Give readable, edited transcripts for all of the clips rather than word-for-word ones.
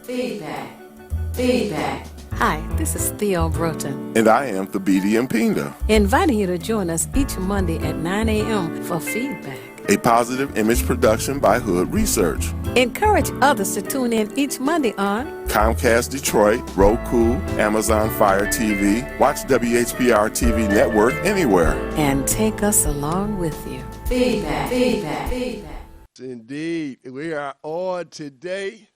Feedback. Feedback. Hi, this is Theo Broughton. And I am the BDM Pinda. Inviting you to join us each Monday at 9 a.m. for Feedback. A positive image production by Hood Research. Encourage others to tune in each Monday on Comcast Detroit, Roku, Amazon Fire TV, watch WHPR TV Network anywhere. And take us along with you. Feedback, feedback, feedback. Indeed. We are on today.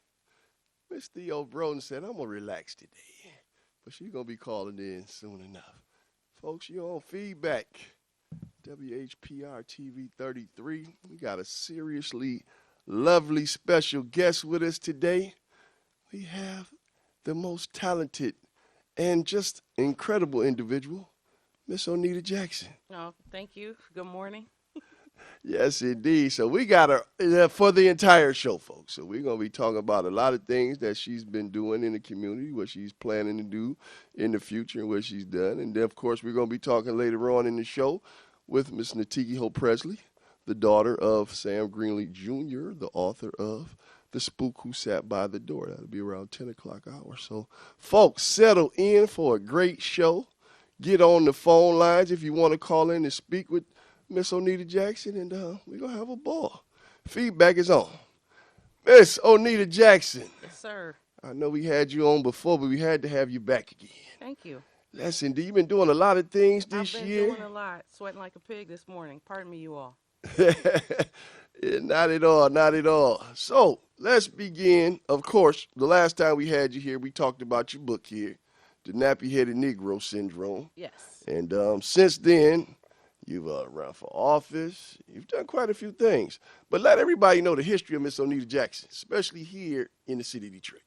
Miss Theo Broughton said, I'm going to relax today. But she's going to be calling in soon enough. Folks, you're on Feedback. WHPR TV 33. We got a seriously lovely special guest with us today. We have the most talented and just incredible individual, Miss Onita Jackson. Oh, thank you. Good morning. Yes, indeed. So we got her for the entire show, folks. So we're going to be talking about a lot of things that she's been doing in the community, what she's planning to do in the future, and what she's done. And then, of course, we're going to be talking later on in the show with Miss Natiki Hope Presley, the daughter of Sam Greenlee Jr., the author of The Spook Who Sat by the Door. That'll be around 10 o'clock hour. So, folks, settle in for a great show. Get on the phone lines if you want to call in and speak with Miss Onita Jackson, and we're going to have a ball. Feedback is on. Miss Onita Jackson. Yes, sir. I know we had you on before, but we had to have you back again. Thank you. Yes, indeed. You've been doing a lot of things this year. I've been doing a lot. Sweating like a pig this morning. Pardon me, you all. Yeah, not at all, not at all. So let's begin. Of course, the last time we had you here, we talked about your book here, The Nappy-Headed Negro Syndrome. Yes. And since then, you've run for office. You've done quite a few things. But let everybody know the history of Miss Onita Jackson, especially here in the city of Detroit.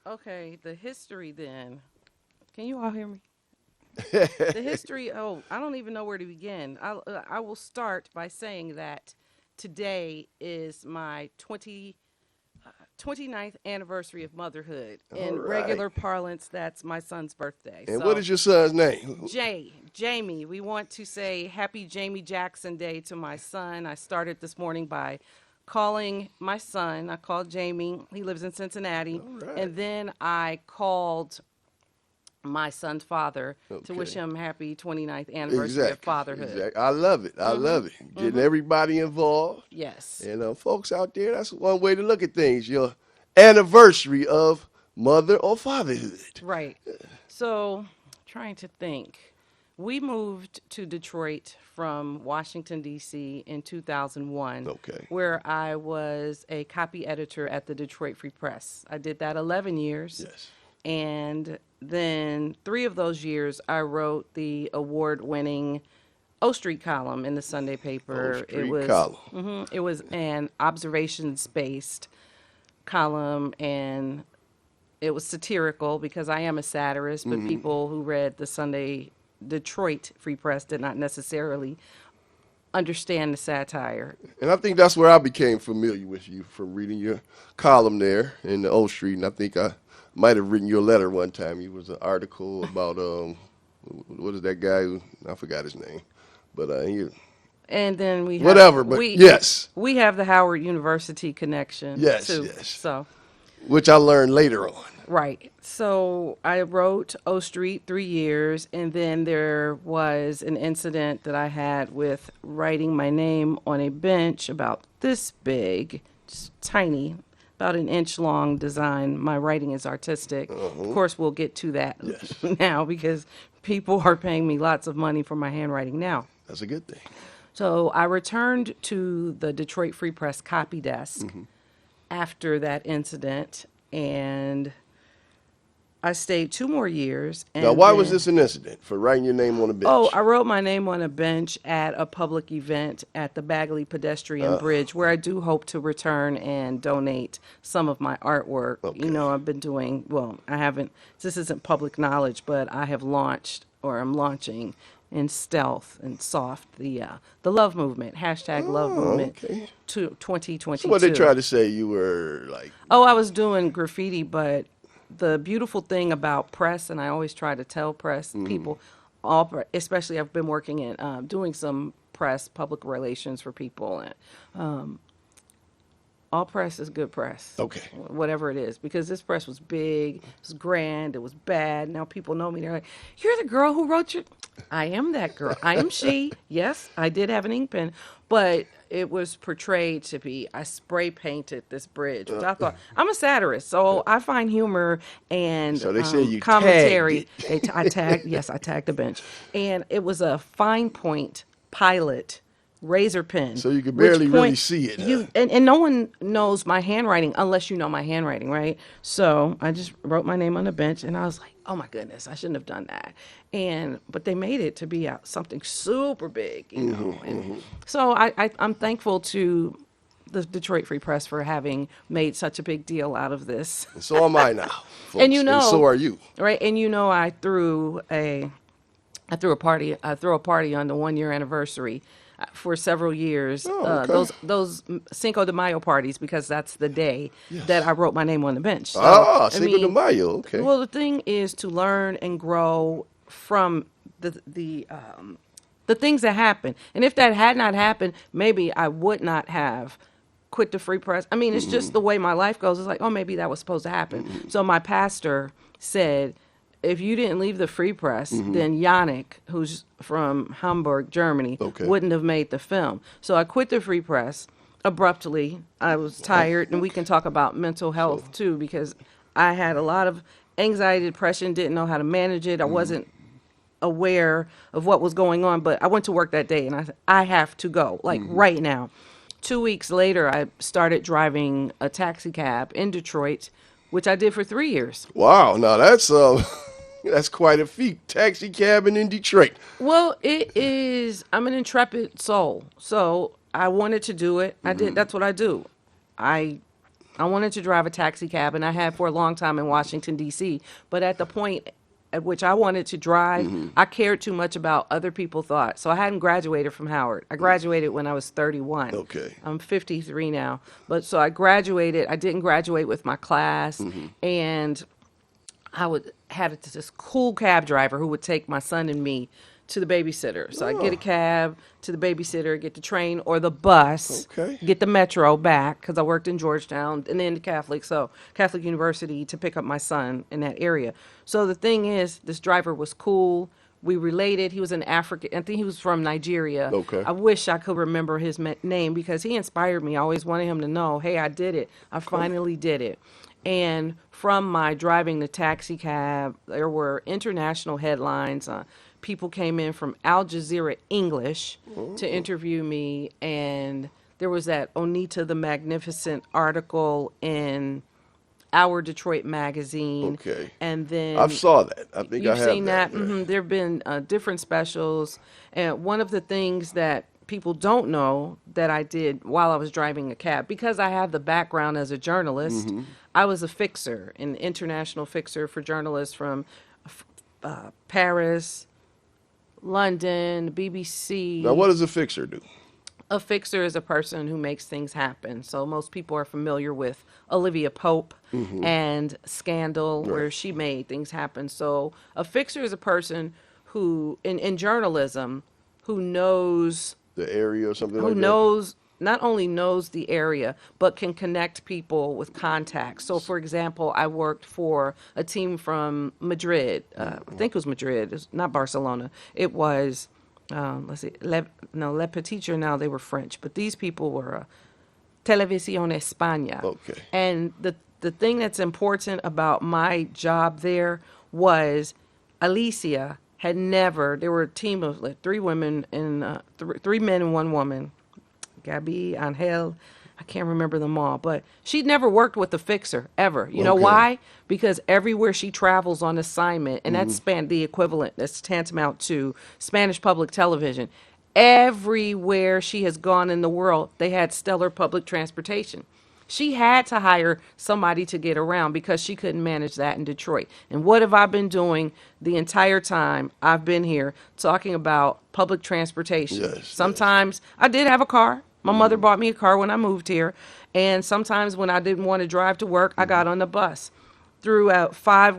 Okay, the history then. Can you all hear me? The history, I don't even know where to begin. I will start by saying that today is my 29th anniversary of motherhood. In regular parlance, that's my son's birthday. And what is your son's name? Jamie. We want to say happy Jamie Jackson Day to my son. I started this morning by calling my son. I called Jamie. He lives in Cincinnati. And then I called my son's father to wish him happy 29th anniversary of fatherhood. Exactly. I love it. I love it. Getting everybody involved. Yes. And folks out there, that's one way to look at things. Your anniversary of mother or fatherhood. Right. So, trying to think. We moved to Detroit from Washington, D.C. in 2001, where I was a copy editor at the Detroit Free Press. I did that 11 years. Yes. And then 3 of those years, I wrote the award-winning O Street column in the Sunday paper. It was an observations-based column, and it was satirical because I am a satirist, but people who read the Sunday Detroit Free Press did not necessarily understand the satire. And I think that's where I became familiar with you, from reading your column there in the O Street, and I think I might have written you a letter one time. It was an article about what is that guy who, I forgot his name, but and then we have, whatever. But yes, we have the Howard University connection. Yes, too, yes. So, which I learned later on. Right. So I wrote O Street 3 years, and then there was an incident that I had with writing my name on a bench about this big, just tiny, about an inch long design. My writing is artistic. Of course, we'll get to that now because people are paying me lots of money for my handwriting now. That's a good thing. So I returned to the Detroit Free Press copy desk after that incident, and I stayed 2 more years. And now, why was this an incident for writing your name on a bench? Oh, I wrote my name on a bench at a public event at the Bagley Pedestrian Bridge, where I do hope to return and donate some of my artwork. You know, I've been doing, I haven't, this isn't public knowledge, but I have launched, or I'm launching in stealth and soft, the love movement, hashtag love movement to 2022. So what they try to say, you were like? Oh, I was doing graffiti, but the beautiful thing about press, and I always try to tell press people, especially I've been working in doing some press, public relations for people. And all press is good press. Okay. Whatever it is, because this press was big, it was grand, it was bad. Now people know me. They're like, "You're the girl who wrote your." I am that girl. I am she. Yes, I did have an ink pen, but it was portrayed to be. I spray painted this bridge, which I thought I'm a satirist, so I find humor and So they say you commentary. tagged I tagged. Yes, I tagged a bench, and it was a fine point pilot razor pen. So you could which barely really see it, huh? You and no one knows my handwriting unless you know my handwriting, right? So I just wrote my name on the bench, and I was like, "Oh my goodness, I shouldn't have done that." But they made it to be something super big, you know. So I'm thankful to the Detroit Free Press for having made such a big deal out of this. So am I now, folks, And you know, so are you. right? And you know, I threw a party on the 1 year anniversary for several years. Oh, okay. Those Cinco de Mayo parties, because that's the day that I wrote my name on the bench. So, Cinco de Mayo. Okay. Well, the thing is to learn and grow from the things that happen. And if that had not happened, maybe I would not have quit the Free Press. I mean, it's just the way my life goes. It's like, oh, maybe that was supposed to happen. So my pastor said, if you didn't leave the Free Press, then Yannick, who's from Hamburg, Germany, wouldn't have made the film. So I quit the Free Press abruptly. I was tired, and we can talk about mental health too, because I had a lot of anxiety, depression, didn't know how to manage it. I wasn't aware of what was going on, but I went to work that day, and I said, I have to go, like right now. 2 weeks later, I started driving a taxi cab in Detroit, which I did for 3 years. Wow. Now that's that's quite a feat. Taxi cabin in Detroit. Well, it is. I'm an intrepid soul, so I wanted to do it. I did. That's what I do. I wanted to drive a taxi cab, and I had for a long time in Washington, D.C. But at the point at which I wanted to drive, I cared too much about other people's thoughts. So I hadn't graduated from Howard. I graduated when I was 31. Okay. I'm 53 now. But so I graduated. I didn't graduate with my class, and I had this cool cab driver who would take my son and me to the babysitter. So I get a cab to the babysitter, get the train or the bus, get the metro back, because I worked in Georgetown and then the Catholic University, to pick up my son in that area. So the thing is, this driver was cool. We related. He was an African. I think he was from Nigeria. Okay. I wish I could remember his name, because he inspired me. I always wanted him to know, hey, I did it. I finally did it. And from my driving the taxi cab, there were international headlines. People came in from Al Jazeera English to interview me. And there was that Onita the Magnificent article in Our Detroit Magazine. Okay. And then I saw that. I think you've I have seen that. Yeah. There have been different specials. And one of the things that people don't know that I did while I was driving a cab, because I have the background as a journalist, I was a fixer, an international fixer for journalists from Paris, London, BBC. Now, what does a fixer do? A fixer is a person who makes things happen. So most people are familiar with Olivia Pope and Scandal, where she made things happen. So a fixer is a person who, in journalism, who knows The area or something like who that? knows, not only knows the area, but can connect people with contacts. So, for example, I worked for a team from Madrid. I think it was Madrid. It's not Barcelona. It was, let's see, Le Petit Journal. They were French. But these people were Televisión España. Okay. And the thing that's important about my job there was Alicia had never, there were a team of like 3 women and 3 men and 1 woman. Gabby, Angel, I can't remember them all, but she'd never worked with a fixer ever. You know why? Because everywhere she travels on assignment, and that's the equivalent, that's tantamount to Spanish public television. Everywhere she has gone in the world, they had stellar public transportation. She had to hire somebody to get around because she couldn't manage that in Detroit. And what have I been doing the entire time I've been here, talking about public transportation? Yes, sometimes I did have a car. My mother bought me a car when I moved here. And sometimes when I didn't want to drive to work, I got on the bus. Through 5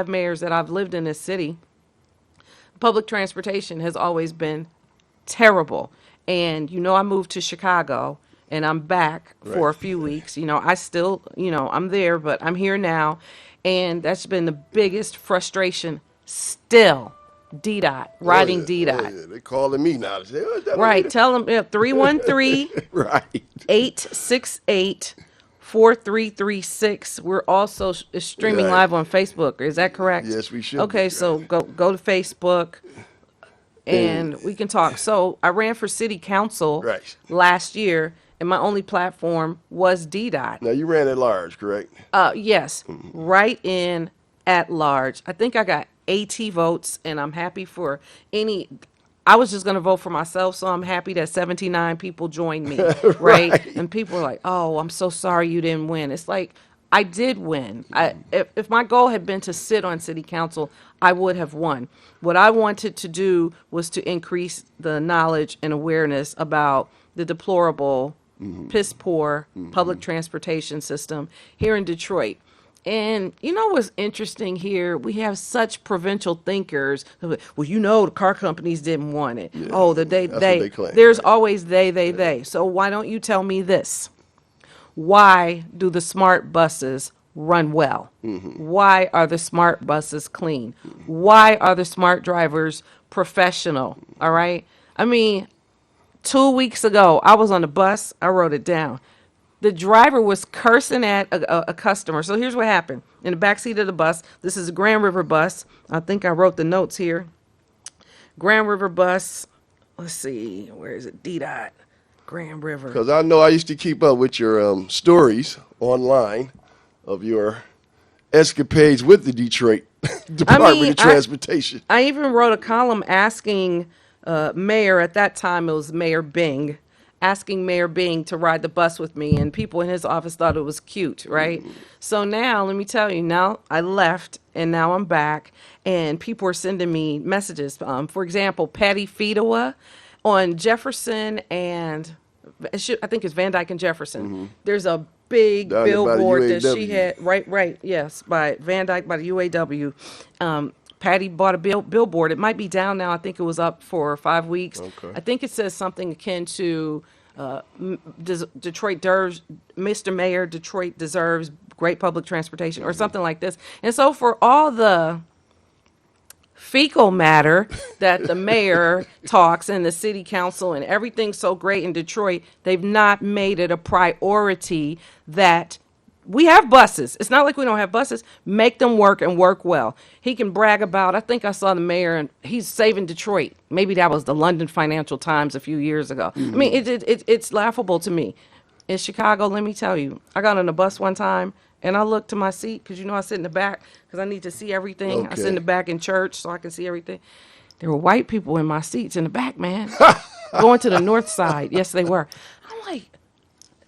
mayors that I've lived in this city, public transportation has always been terrible. And, I moved to Chicago. and I'm back for a few weeks. I still, I'm there, but I'm here now. And that's been the biggest frustration still. DDOT, riding DDOT. Yeah. They're calling me now. Say, Right. Tell them 313 right. 868 4336. We're also streaming live on Facebook. Is that correct? Yes, we should. Okay, so go to Facebook and we can talk. So I ran for city council last year, and my only platform was DDOT. Now, you ran at large, correct? Yes, right in at large. I think I got 80 votes, and I'm happy for any. I was just going to vote for myself, so I'm happy that 79 people joined me, right? And people are like, oh, I'm so sorry you didn't win. It's like, I did win. If my goal had been to sit on city council, I would have won. What I wanted to do was to increase the knowledge and awareness about the deplorable, piss poor public transportation system here in Detroit. And what's interesting here? We have such provincial thinkers. Well, the car companies didn't want it. Yeah. Oh, they claim. There's always they. So why don't you tell me this? Why do the smart buses run well? Why are the smart buses clean? Why are the smart drivers professional? All right. I mean, 2 weeks ago, I was on the bus. I wrote it down. The driver was cursing at a customer. So here's what happened. In the backseat of the bus, this is a Grand River bus. I think I wrote the notes here. Grand River bus. Let's see. Where is it? DDOT. Grand River. Because I know I used to keep up with your stories online of your escapades with the Detroit Department of Transportation. I even wrote a column asking Mayor, at that time it was Mayor Bing, asking Mayor Bing to ride the bus with me, and people in his office thought it was cute, right? So now, let me tell you, now I left, and now I'm back, and people are sending me messages. For example, Patty Fedewa on Jefferson and, I think it's Van Dyke and Jefferson. There's a big billboard that she had, right, yes, by Van Dyke, by the UAW. Patty bought a billboard. It might be down now. I think it was up for 5 weeks. Okay. I think it says something akin to Detroit deserves, Mr. Mayor, Detroit deserves great public transportation or something like this. And so for all the fecal matter that the mayor talks and the city council and everything's so great in Detroit, they've not made it a priority that we have buses. It's not like we don't have buses. Make them work and work well. He can brag about, I think I saw the mayor, and he's saving Detroit. Maybe that was the London Financial Times a few years ago. I mean, it's laughable to me. In Chicago, let me tell you, I got on a bus one time, and I looked to my seat, because I sit in the back, because I need to see everything. I sit in the back in church, so I can see everything. There were white people in my seats in the back, man, going to the north side. Yes, they were. I'm like,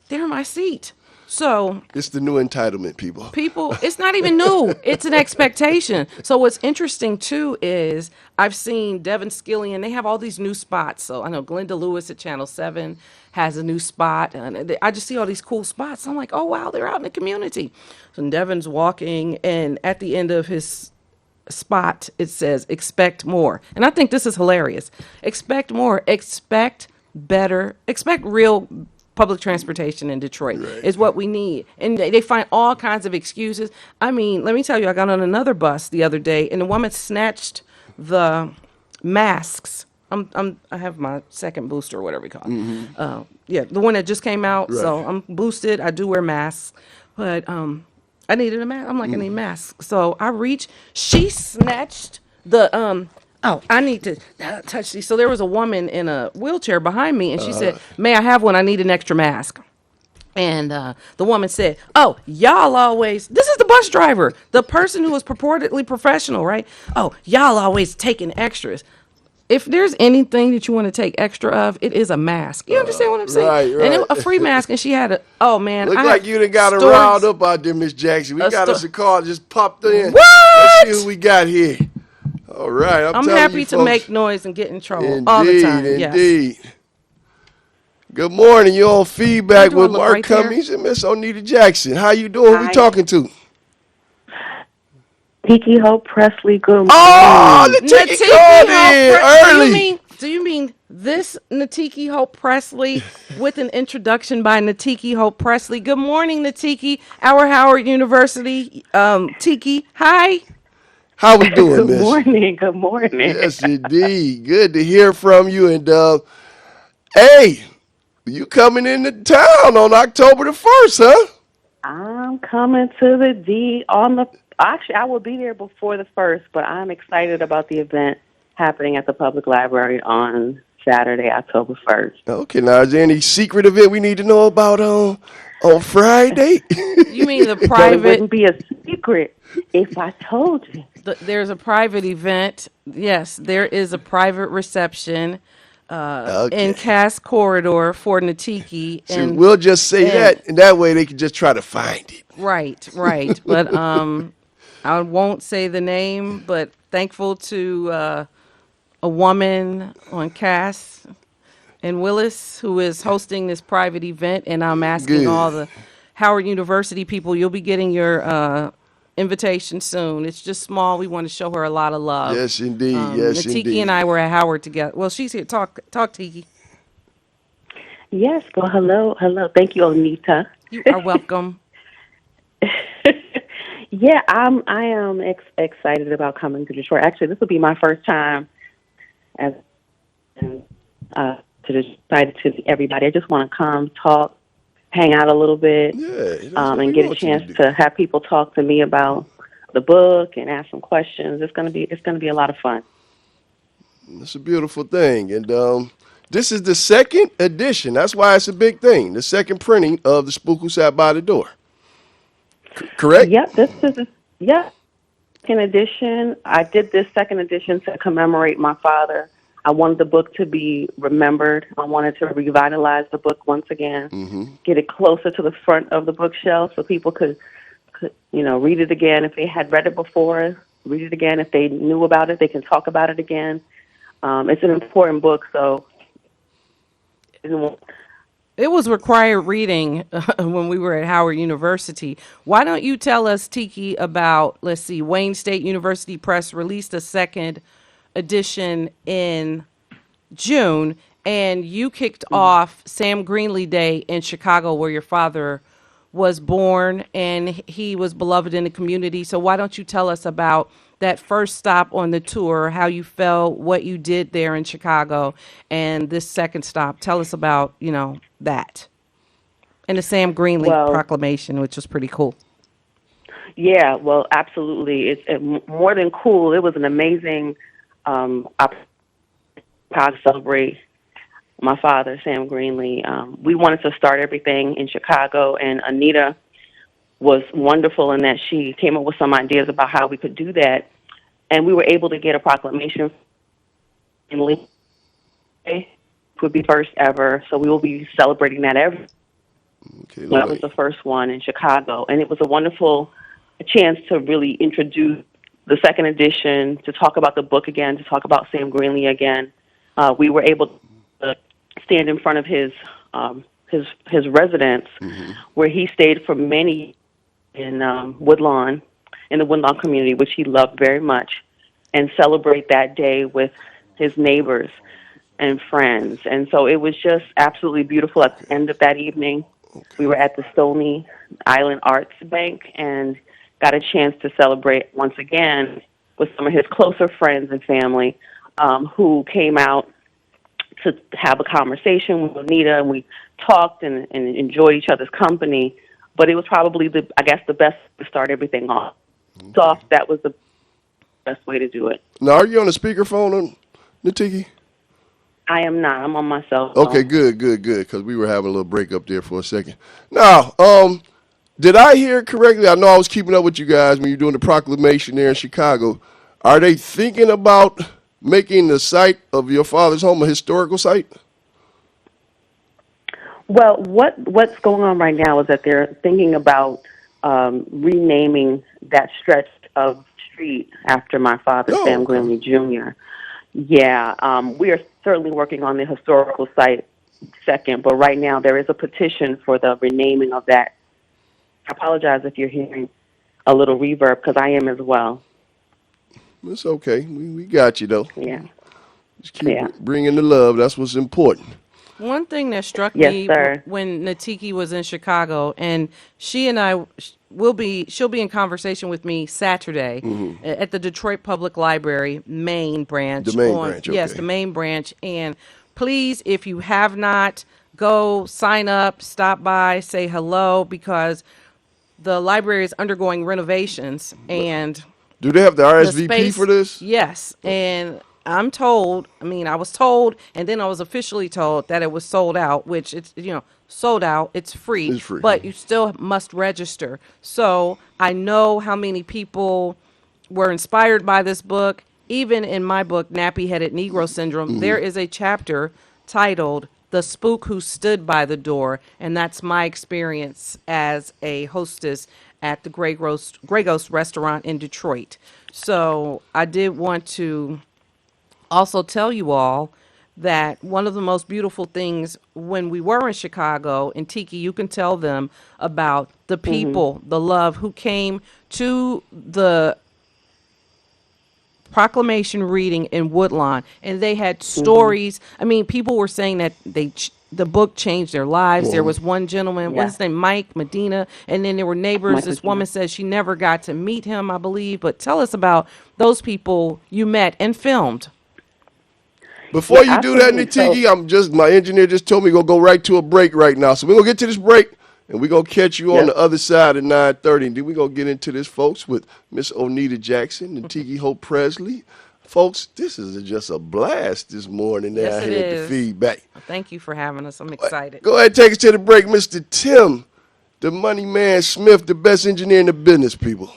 they're in my seat. So it's the new entitlement, people. It's not even new. It's an expectation. So what's interesting too is I've seen Devin Skillian. They have all these new spots. So I know Glenda Lewis at Channel 7 has a new spot, and I just see all these cool spots. I'm like, oh wow, they're out in the community. So Devin's walking, and at the end of his spot, it says, "Expect more." And I think this is hilarious. Expect more. Expect better. Expect real public transportation in Detroit is what we need. And they find all kinds of excuses. I mean, let me tell you, I got on another bus the other day, and the woman snatched the masks. I have my second booster or whatever we call it. The one that just came out. Right. So I'm boosted. I do wear masks. But I needed a mask. I'm like, I need masks. So I reached. She snatched the I need to touch these. So there was a woman in a wheelchair behind me, and she said, "May I have one? I need an extra mask." And the woman said, "Oh, y'all always," this is the bus driver, the person who was purportedly professional, right? "Oh, y'all always taking extras." If there's anything that you want to take extra of, it is a mask. You understand what I'm saying? Right. And a free mask, and she had a, oh man. Look like you done got her riled up out there, Miss Jackson. We got us a call that just popped in. What? Let's see who we got here. All right. I'm happy to make noise and get in trouble all the time. Indeed. Yes. Good morning. You're on Feedback with Mark Cummings and Miss Onita Jackson. How you doing? Who we talking to? Tiki Hope Presley. Good morning. Oh, the Tiki called in early. Do you mean This Natiki Hope Presley with an introduction by Natiki Hope Presley. Good morning, Natiki. Our Howard University. Tiki, hi. How we doing, Good Miss? morning. Good morning. Yes, indeed. Good to hear from you. And hey, you coming into town on October the 1st, huh? I'm coming to the D on the. Actually, I will be there before the 1st, but I'm excited about the event happening at the public library on Saturday, October 1st. Okay, now is there any secret event we need to know about on Friday? You mean the Well, it private? wouldn't be a secret if I told you. There's a private event. Yes, there is a private reception in Okay. Cass Corridor for Natiki. So we'll just say that, and that way they can just try to find it. Right. But I won't say the name, but thankful to a woman on Cass and Willis who is hosting this private event, and I'm asking Good. all the Howard University people, you'll be getting your invitation soon. It's just small. We want to show her a lot of love. Yes, indeed. Yes, Natiki indeed. and I were at Howard together. Well, she's here. Talk, Tiki. Yes. Well, hello. Thank you, Onita. You are welcome. Yeah, I am excited about coming to Detroit. Actually, this will be my first time as to Detroit to everybody. I just want to come, talk, hang out a little bit, Yeah, that's what we and get a want you chance do. to have people talk to me about the book and ask some questions. It's gonna be a lot of fun. It's a beautiful thing. And this is the second edition. That's why it's a big thing. The second printing of The Spook Who Sat by the Door. Correct? Yep, this is second edition. I did this second edition to commemorate my father. I wanted the book to be remembered. I wanted to revitalize the book once again, get it closer to the front of the bookshelf so people could read it again if they had read it before. Read it again if they knew about it. They can talk about it again. It's an important book, so. It was required reading when we were at Howard University. Why don't you tell us, Tiki, about, let's see, Wayne State University Press released a second edition in June, and you kicked off Sam Greenlee Day in Chicago, where your father was born, and he was beloved in the community. So why don't you tell us about that first stop on the tour, how you felt, what you did there in Chicago, and this second stop. Tell us about, that. And the Sam Greenlee proclamation, which was pretty cool. Yeah, well, absolutely. It's more than cool. It was an amazing opportunity to celebrate my father, Sam Greenlee. We wanted to start everything in Chicago, and Anita was wonderful in that she came up with some ideas about how we could do that. And we were able to get a proclamation in Lee. It would be first ever, so we will be celebrating that every. Okay, That was the first one in Chicago, and it was a wonderful chance to really introduce the second edition, to talk about the book again, to talk about Sam Greenlee again. We were able to stand in front of his residence, where he stayed for many years in Woodlawn, in the Woodlawn community, which he loved very much, and celebrate that day with his neighbors and friends. And so it was just absolutely beautiful. At the end of that evening, we were at the Stony Island Arts Bank and got a chance to celebrate once again with some of his closer friends and family who came out to have a conversation with Anita, and we talked and enjoyed each other's company. But it was probably the best to start everything off. Soft, that was the best way to do it. Now, are you on the speakerphone on Natiki? I am not. I'm on my cell phone. Okay, good, because we were having a little break up there for a second. Now, did I hear correctly? I know I was keeping up with you guys when you're doing the proclamation there in Chicago. Are they thinking about making the site of your father's home a historical site? Well, what's going on right now is that they're thinking about renaming that stretch of street after my father, Sam Greenlee Jr. Yeah, we are certainly working on the historical site second, but right now there is a petition for the renaming of that. I apologize if you're hearing a little reverb, because I am as well. It's okay. We got you, though. Yeah. Just keep bringing the love. That's what's important. One thing that struck Yes, me sir. when Natiki was in Chicago, and she and I she'll be in conversation with me Saturday at the Detroit Public Library main branch. The main branch, okay. Yes, the main branch. And please, if you have not, go sign up, stop by, say hello, because the library is undergoing renovations. And do they have the RSVP space, for this? Yes, and I was told, and then I was officially told that it was sold out, which it's, sold out. It's free. It's free. But you still must register. So I know how many people were inspired by this book. Even in my book, Nappy Headed Negro Syndrome, there is a chapter titled The Spook Who Stood by the Door. And that's my experience as a hostess at the Grey Ghost restaurant in Detroit. So I did want to also tell you all that one of the most beautiful things when we were in Chicago, and Tiki, you can tell them about the people, the love who came to the proclamation reading in Woodlawn, and they had stories. I mean, people were saying that the book changed their lives. There was one gentleman, what's his name, Mike Medina, and then there were neighbors. This woman says she never got to meet him, I believe. But tell us about those people you met and filmed. Before you do that, Natiki, my engineer just told me to go right to a break right now. So we're going to get to this break, and we're going to catch you on the other side at 9:30. And then we're going to get into this, folks, with Miss Onita Jackson and Tiki Hope Presley. Folks, this is just a blast this morning down here at the feedback. Thank you for having us. I'm excited. Go ahead and take us to the break, Mr. Tim, the money man Smith, the best engineer in the business, people.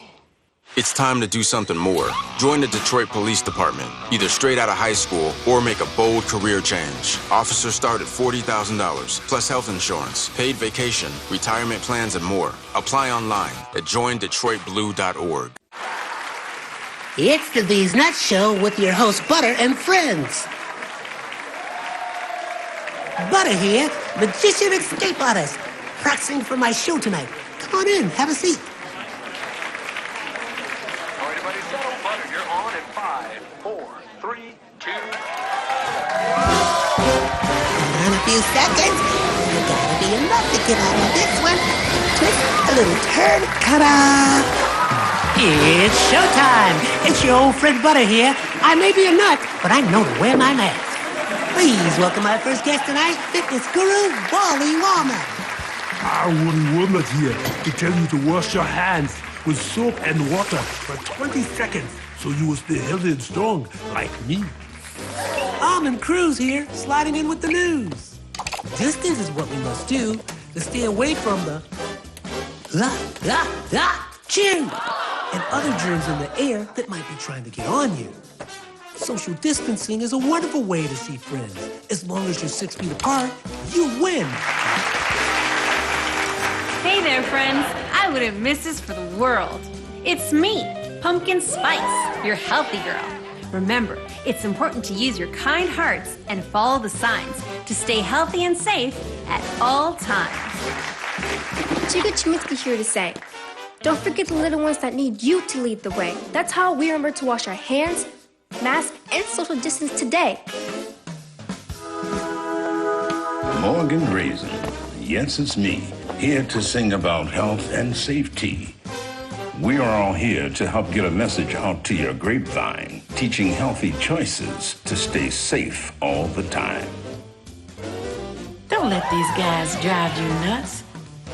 It's time to do something more. Join the Detroit Police Department, either straight out of high school or make a bold career change. Officers start at $40,000, plus health insurance, paid vacation, retirement plans, and more. Apply online at joindetroitblue.org. It's the These Nuts Show with your host, Butter and friends. Butter here, magician escape artist, practicing for my show tonight. Come on in, have a seat. Everybody settle, Butter, you're on in 5, 4, 3, 2. In a few seconds, you gotta be enough to get out of this one. Twist a little turn, ta-da! It's showtime. It's your old friend Butter here. I may be a nut, but I know to wear my mask. Please welcome my first guest tonight, fitness guru, Wally Wallman. Wally Wallman here to tell you to wash your hands with soap and water for 20 seconds so you will stay healthy and strong like me. Almond Cruz here, sliding in with the news. Distance is what we must do to stay away from the chew and other germs in the air that might be trying to get on you. Social distancing is a wonderful way to see friends. As long as you're 6 feet apart, you win. Hey there, friends. I wouldn't miss this for the world. It's me, Pumpkin Spice, your healthy girl. Remember, it's important to use your kind hearts and follow the signs to stay healthy and safe at all times. Chica Chiminsky here to say, don't forget the little ones that need you to lead the way. That's how we remember to wash our hands, mask, and social distance today. Morgan Raisin. Yes, it's me, here to sing about health and safety. We are all here to help get a message out to your grapevine, teaching healthy choices to stay safe all the time. Don't let these guys drive you nuts.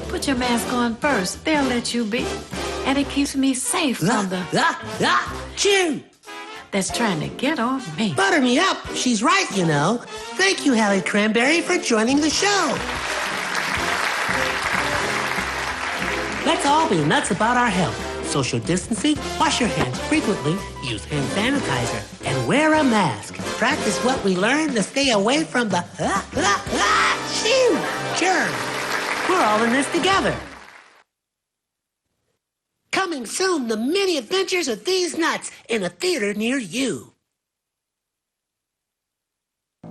Put your mask on first. They'll let you be. And it keeps me safe from the chew that's trying to get on me. Butter me up. She's right, you know. Thank you, Hallie Cranberry, for joining the show. Let's all be nuts about our health. Social distancing, wash your hands frequently, use hand sanitizer, and wear a mask. Practice what we learned to stay away from the germs. We're all in this together. Coming soon, the many adventures of these nuts in a theater near you.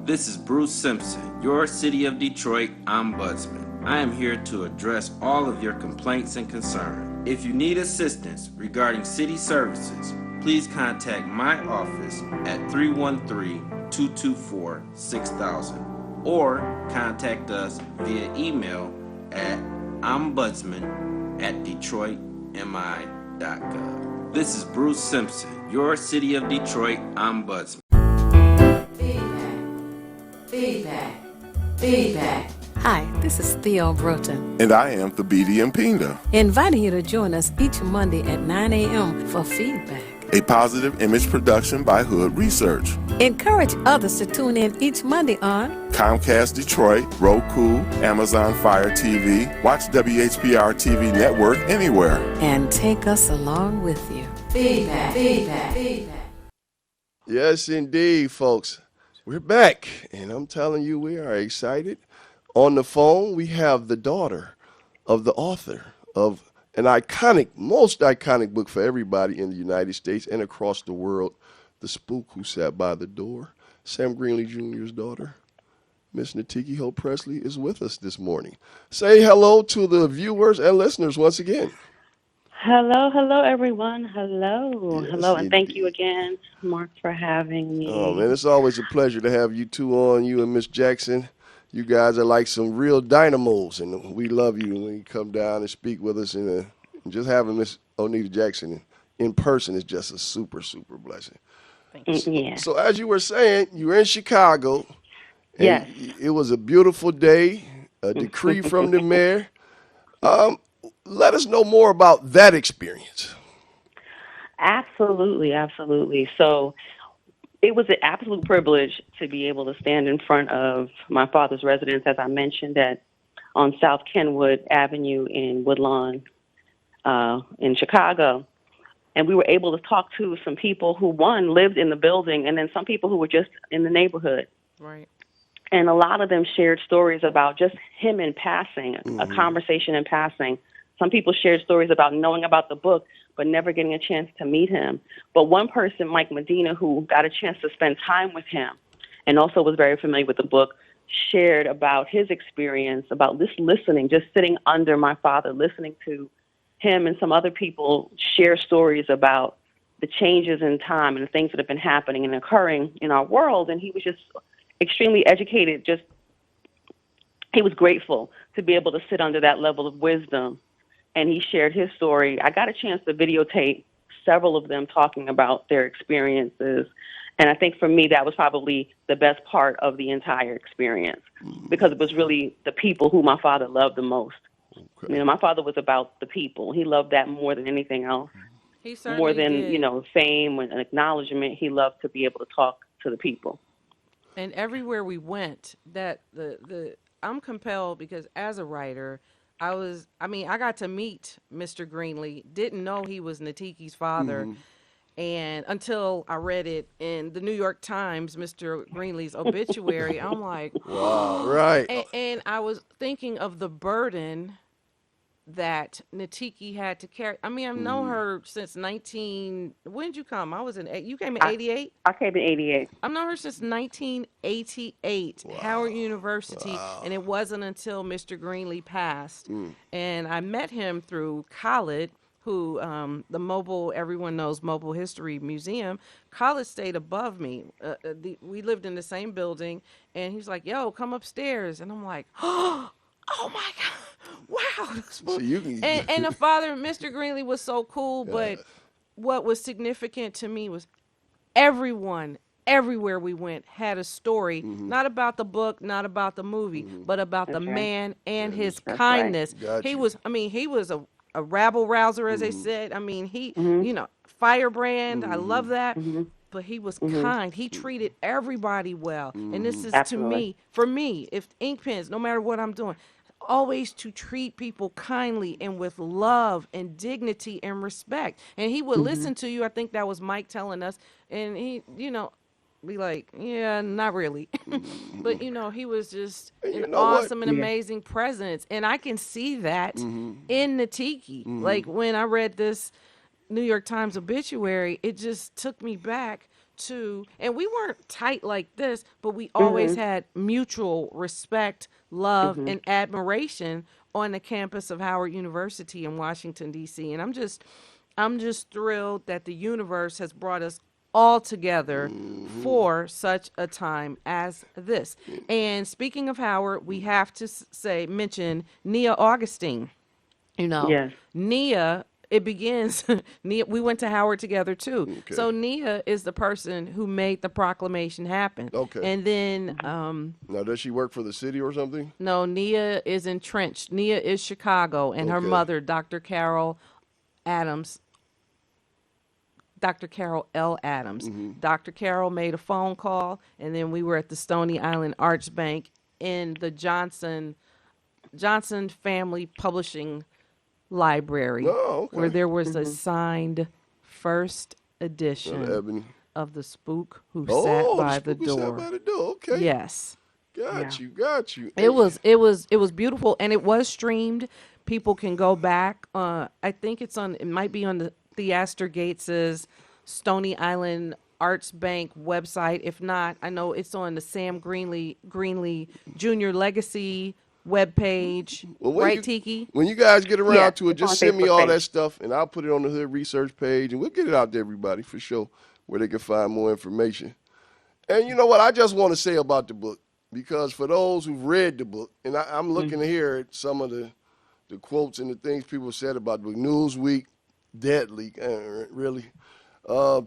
This is Bruce Simpson, your City of Detroit ombudsman. I am here to address all of your complaints and concerns. If you need assistance regarding city services, please contact my office at 313 224-6000 or contact us via email at ombudsman@detroitmi.gov. This is Bruce Simpson, your City of Detroit Ombudsman. Feedback. Feedback. Hi, this is Theo Broughton. And I am Thabiti Mpinga. Inviting you to join us each Monday at 9 a.m. for Feedback. A positive image production by Hood Research. Encourage others to tune in each Monday on Comcast Detroit, Roku, Amazon Fire TV, watch WHPR TV Network anywhere. And take us along with you. Feedback, feedback, feedback. Yes, indeed, folks. We're back, and I'm telling you, we are excited. On the phone, we have the daughter of the author of an iconic, most iconic book for everybody in the United States and across the world, The Spook Who Sat by the Door. Sam Greenlee Jr.'s daughter, Miss Natiki Hope Presley, is with us this morning. Say hello to the viewers and listeners once again. Hello, everyone. Hello, Yes, hello, and thank you again, Mark, for having me. Oh, man, it's always a pleasure to have you two on, you and Miss Jackson. You guys are like some real dynamos, and we love you when you come down and speak with us. And just having Miss Onita Jackson in person is just a super, super blessing. Yeah. So as you were saying, you were in Chicago. And yes. It was a beautiful day, a decree from the mayor. Let us know more about that experience. Absolutely, absolutely. So it was an absolute privilege to be able to stand in front of my father's residence, as I mentioned, on South Kenwood Avenue in Woodlawn, in Chicago. And we were able to talk to some people who, one, lived in the building, and then some people who were just in the neighborhood. Right. And a lot of them shared stories about just him in passing, a conversation in passing. Some people shared stories about knowing about the book, but never getting a chance to meet him. But one person, Mike Medina, who got a chance to spend time with him and also was very familiar with the book, shared about his experience, about this listening, just sitting under my father, listening to him and some other people share stories about the changes in time and the things that have been happening and occurring in our world. And he was just extremely educated. He was grateful to be able to sit under that level of wisdom. And he shared his story. I got a chance to videotape several of them talking about their experiences. And I think for me, that was probably the best part of the entire experience because it was really the people who my father loved the most. Okay. You know, my father was about the people. He loved that more than anything else. He certainly more than, did. Fame and acknowledgement. He loved to be able to talk to the people. And everywhere we went, I'm compelled because as a writer, I got to meet Mr. Greenlee, didn't know he was Natiki's father, and until I read it in the New York Times, Mr. Greenlee's obituary, I'm like, wow, right. And I was thinking of the burden that Natiki had to carry. I mean, I've known her since when did you come? You came in 88? I came in 88. I've known her since 1988, Howard University, and it wasn't until Mr. Greenlee passed. And I met him through Khaled, who, everyone knows Mobile History Museum. Khaled stayed above me. We lived in the same building, and he's like, yo, come upstairs. And I'm like, oh my God. Wow. So and the father, Mr. Greenlee, was so cool, but what was significant to me was everywhere we went had a story, not about the book, not about the movie, but about the man and his kindness. Right. He was a rabble rouser, as they said. I mean, firebrand, I love that. But he was kind. He treated everybody well. And this is for me, if ink pens, no matter what I'm doing, always to treat people kindly and with love and dignity and respect. And he would listen to you. I think that was Mike telling us. And he, be like, yeah, not really. But, he was just an awesome and amazing presence. And I can see that in Natiki. Like when I read this New York Times obituary, it just took me back to, and we weren't tight like this, but we always had mutual respect, love, and admiration on the campus of Howard University in Washington, D.C. And I'm just thrilled that the universe has brought us all together for such a time as this. And speaking of Howard, we have to mention Nia Augustine. You know, Yes. Nia, it begins, Nia, we went to Howard together too. Okay. So Nia is the person who made the proclamation happen. Okay. And then, now, does she work for the city or something? no, Nia is entrenched. Nia is Chicago, and her Okay. mother, Dr. Carol Adams, Dr. Carol L. Adams. Dr. Carol made a phone call, and then we were at the Stony Island Arts Bank in the Johnson Family Publishing Library, Oh, okay. where there was a signed first Of edition Ebony. of The Spook Who Oh, Sat the by the Spook Who Sat Door. by the Door. Okay. Yes. Got you. It was beautiful, and it was streamed. People can go back. I think it might be on the Theaster Gates's Stony Island Arts Bank website. If not, I know it's on the Sam Greenlee Junior Legacy webpage. Well, when right, you- Tiki? When you guys get around Yeah, to it, it's on just send me Facebook all page. that stuff, and I'll put it on the Hood Research page, and we'll get it out to everybody for sure, where they can find more information. And you know what? I just want to say about the book, because for those who've read the book, and I'm looking to hear at some of the quotes and the things people said about the book. Newsweek, Deadly, really.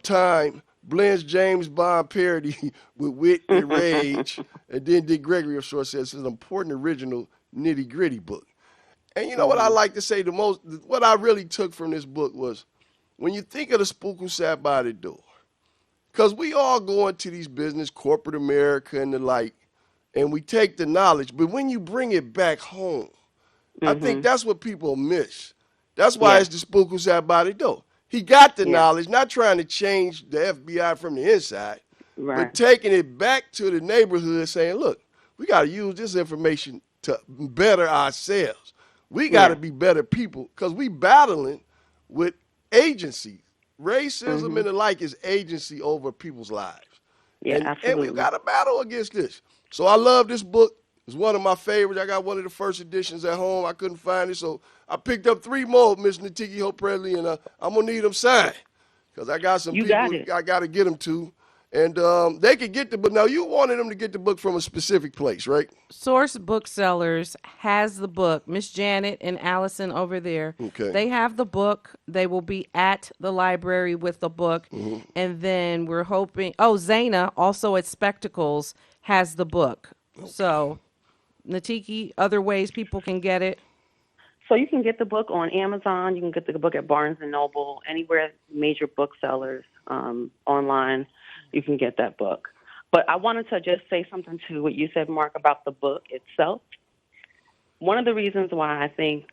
Time blends James Bond parody with wit and rage. And then Dick Gregory of Short says it's an important original nitty-gritty book. And you know what I like to say the most, what I really took from this book was, when you think of the spook who sat by the door, because we all go into these business, corporate America and the like, and we take the knowledge, but when you bring it back home, I think that's what people miss. That's why it's the spook who sat by the door. He got the knowledge, not trying to change the FBI from the inside, but taking it back to the neighborhood saying, look, we got to use this information to better ourselves. We got to be better people, because we battling with agency. Racism and the like is agency over people's lives. Yeah, and absolutely. we got to battle against this. So I love this book. It's one of my favorites. I got one of the first editions at home. I couldn't find it, so I picked up 3 more, Miss Natiki Hope Presley, and I'm going to need them signed, because I got some people I got to get them to. And they could get the book. Now, you wanted them to get the book from a specific place, right? Source Booksellers has the book. Miss Janet and Allison over there. Okay. They have the book. They will be at the library with the book. And then we're hoping, Zaina, also at Spectacles, has the book. So, Natiki, other ways people can get it? So you can get the book on Amazon. You can get the book at Barnes & Noble, anywhere major booksellers online. You can get that book. But I wanted to just say something to what you said, Mark, about the book itself. One of the reasons why I think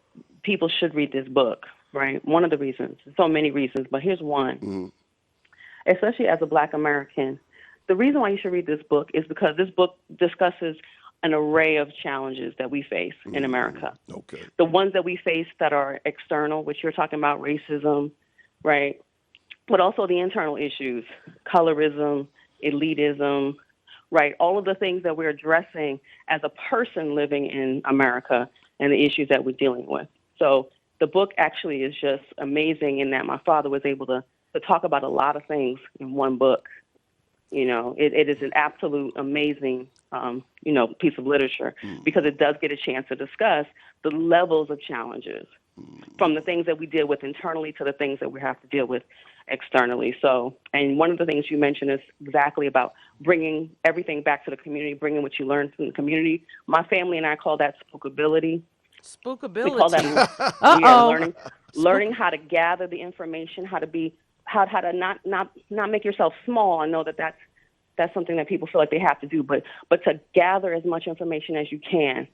people should read this book, right? One of the reasons, so many reasons, but here's one. Especially as a Black American, the reason why you should read this book is because this book discusses an array of challenges that we face in America. Okay. The ones that we face that are external, which you're talking about, racism, right? But also the internal issues, colorism, elitism, right? All of the things that we're addressing as a person living in America and the issues that we're dealing with. So the book actually is just amazing in that my father was able to talk about a lot of things in one book. You know, it is an absolute amazing, piece of literature, because it does get a chance to discuss the levels of challenges, from the things that we deal with internally to the things that we have to deal with externally. So, and one of the things you mentioned is exactly about bringing everything back to the community, bringing what you learned from the community. My family and I call that spookability. Spookability. We call that learning how to gather the information, how to not make yourself small. I know that's something that people feel like they have to do, but to gather as much information as you can,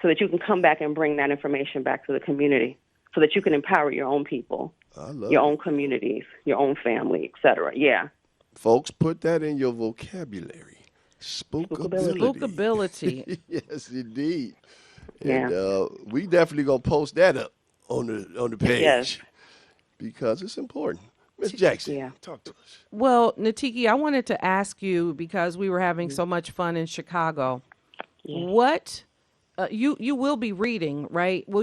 so that you can come back and bring that information back to the community, so that you can empower your own people, your own communities, your own family, et cetera. Yeah. Folks, put that in your vocabulary. Spookability. Spookability. Yes, indeed. Yeah. And we definitely going to post that up on the page. Yes. Because it's important. Ms. Jackson, talk to us. Well, Natiki, I wanted to ask you, because we were having so much fun in Chicago, what you will be reading, right? What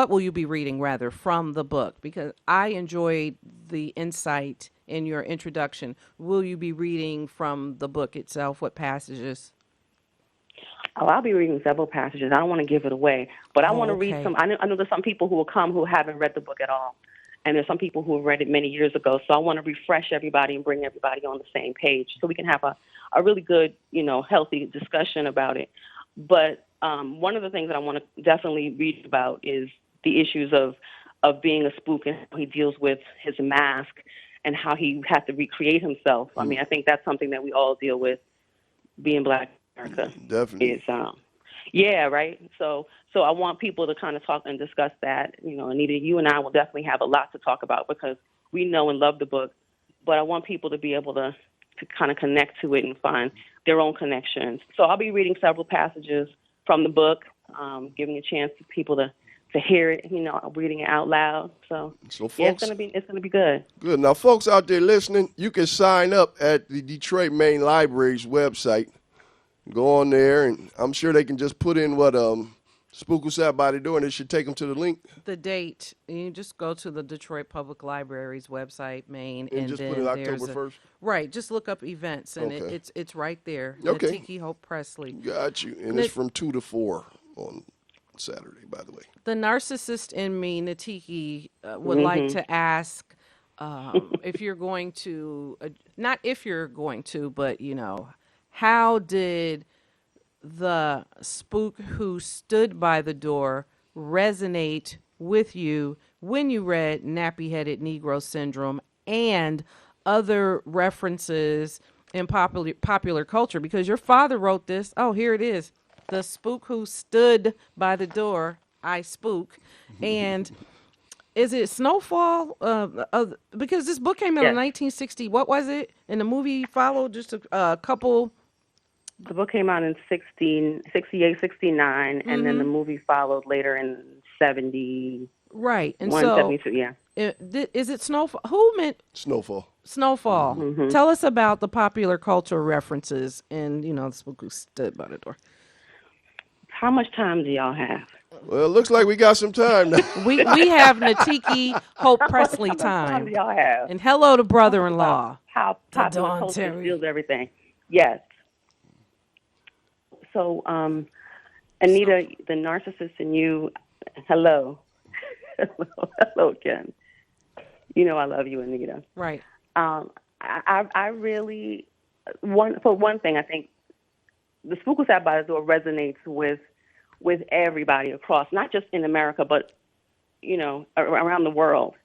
will you be reading rather from the book? Because I enjoyed the insight in your introduction. Will you be reading from the book itself? What passages? Oh, I'll be reading several passages. I don't want to give it away, but I want to read some. I know there's some people who will come who haven't read the book at all, and there's some people who have read it many years ago. So I want to refresh everybody and bring everybody on the same page so we can have a really good, healthy discussion about it. But one of the things that I want to definitely read about is the issues of being a spook and how he deals with his mask and how he has to recreate himself. I mean, I think that's something that we all deal with being Black in America. Definitely. Is, yeah, right? So I want people to kind of talk and discuss that. Anita, you and I will definitely have a lot to talk about because we know and love the book, but I want people to be able to kind of connect to it and find their own connections. So I'll be reading several passages from the book, giving a chance to people to hear it, reading it out loud. So folks, yeah, it's gonna be good. Good. Now, folks out there listening, you can sign up at the Detroit Main Library's website. Go on there, and I'm sure they can just put in what Spook was out by the door, and it should take them to the link. The date. You just go to the Detroit Public Library's website, Main, and just then put it October 1st? Right. Just look up events, and Okay. it's right there. Okay. Natiki Hope Presley. Got you. And it's from 2 to 4 on Saturday, by the way. The narcissist in me, Natiki, would like to ask if you're going to, not if you're going to, but, how did the spook who stood by the door resonate with you when you read Nappy-Headed Negro Syndrome and other references in popular culture? Because your father wrote this. Oh, here it is. The spook who stood by the door, I spook. And is it Snowfall? Because this book came out in 1960. What was it? And the movie followed just a couple. The book came out in 68, 69, and then the movie followed later in 70. Right. And 72, yeah. Is it Snowfall? Who meant Snowfall? Snowfall. Mm-hmm. Tell us about the popular culture references and, the spook who stood by the door. How much time do y'all have? Well, it looks like we got some time now. we have Natiki Hope Presley How much time do time. y'all have? And hello to brother-in-law. How To popular Dawn culture Terry. steals everything. Yes. So, Anita, the narcissist in you, hello. Hello, Ken. I love you, Anita. Right. I really, for one thing, I think the Spook Who's Out by the Door resonates with everybody across, not just in America, but, around the world.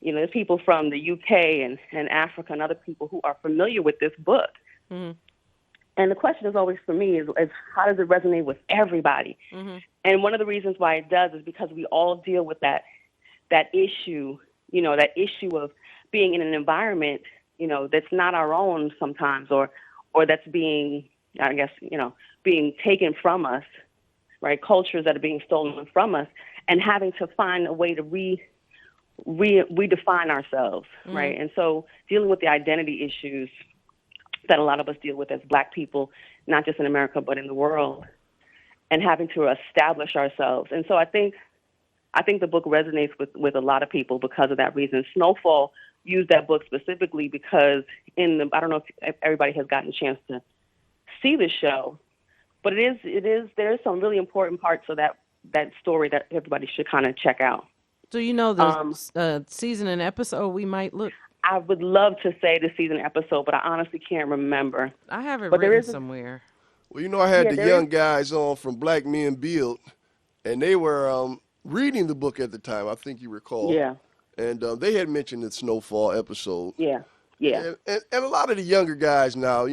There's people from the UK and Africa and other people who are familiar with this book. Mm-hmm. And the question is always for me is how does it resonate with everybody? Mm-hmm. And one of the reasons why it does is because we all deal with that issue, that issue of being in an environment, that's not our own sometimes, or that's being, I guess, being taken from us, right? Cultures that are being stolen from us, and having to find a way to redefine ourselves, right? And so dealing with the identity issues that a lot of us deal with as Black people, not just in America, but in the world, and having to establish ourselves. And so I think the book resonates with a lot of people because of that reason. Snowfall used that book specifically because I don't know if everybody has gotten a chance to see the show, but there is some really important parts of that story that everybody should kind of check out. Do you know the season and episode we might look? I would love to say the season episode, but I honestly can't remember. I have it but written somewhere. Well, I had the young guys on from Black Men Build, and they were reading the book at the time. I think you recall. Yeah. And they had mentioned the Snowfall episode. Yeah. Yeah. And a lot of the younger guys now,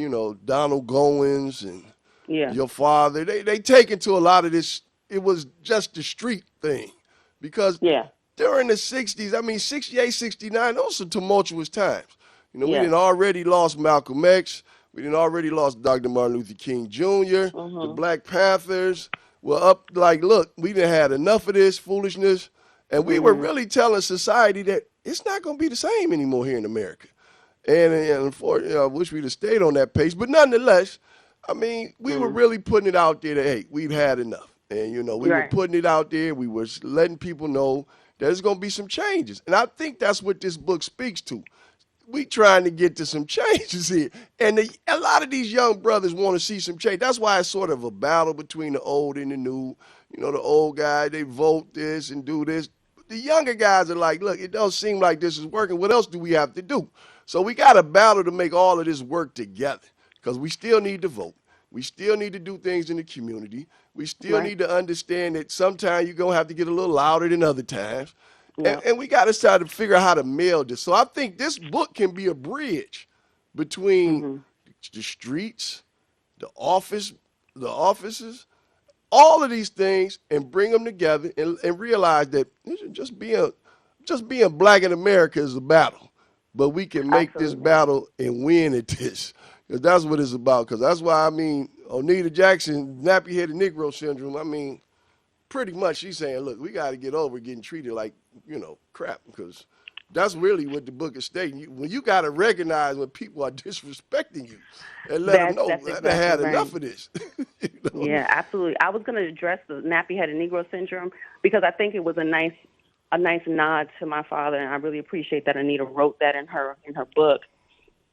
Donald Goins and your father, they take into a lot of this. It was just the street thing because during the 60s, 68, 69, those are tumultuous times. We didn't already lost Malcolm X. We didn't already lost Dr. Martin Luther King Jr., the Black Panthers were up like, look, we done had enough of this foolishness. And we were really telling society that it's not going to be the same anymore here in America. And unfortunately, I wish we'd have stayed on that pace. But nonetheless, we were really putting it out there that, hey, we've had enough. And, we were putting it out there. We were letting people know there's going to be some changes. And I think that's what this book speaks to. We trying to get to some changes here. And a lot of these young brothers want to see some change. That's why it's sort of a battle between the old and the new. You know, the old guy, they vote this and do this. The younger guys are like, look, it don't seem like this is working. What else do we have to do? So we got a battle to make all of this work together because we still need to vote. We still need to do things in the community. We still need to understand that sometimes you're going to have to get a little louder than other times. Yeah. And we got to start to figure out how to meld this. So I think this book can be a bridge between the streets, the offices, all of these things, and bring them together and realize that just being black in America is a battle. But we can make this battle and win at this. Because that's what it's about. Because that's why, I mean, Onita Jackson, nappy-headed Negro syndrome, I mean, pretty much she's saying, look, we got to get over getting treated like, crap. Because that's really what the book is stating. When you got to recognize when people are disrespecting you and let them know that they had enough of this. Yeah, absolutely. I was going to address the nappy-headed Negro syndrome because I think it was a nice nod to my father, and I really appreciate that Anita wrote that in her book.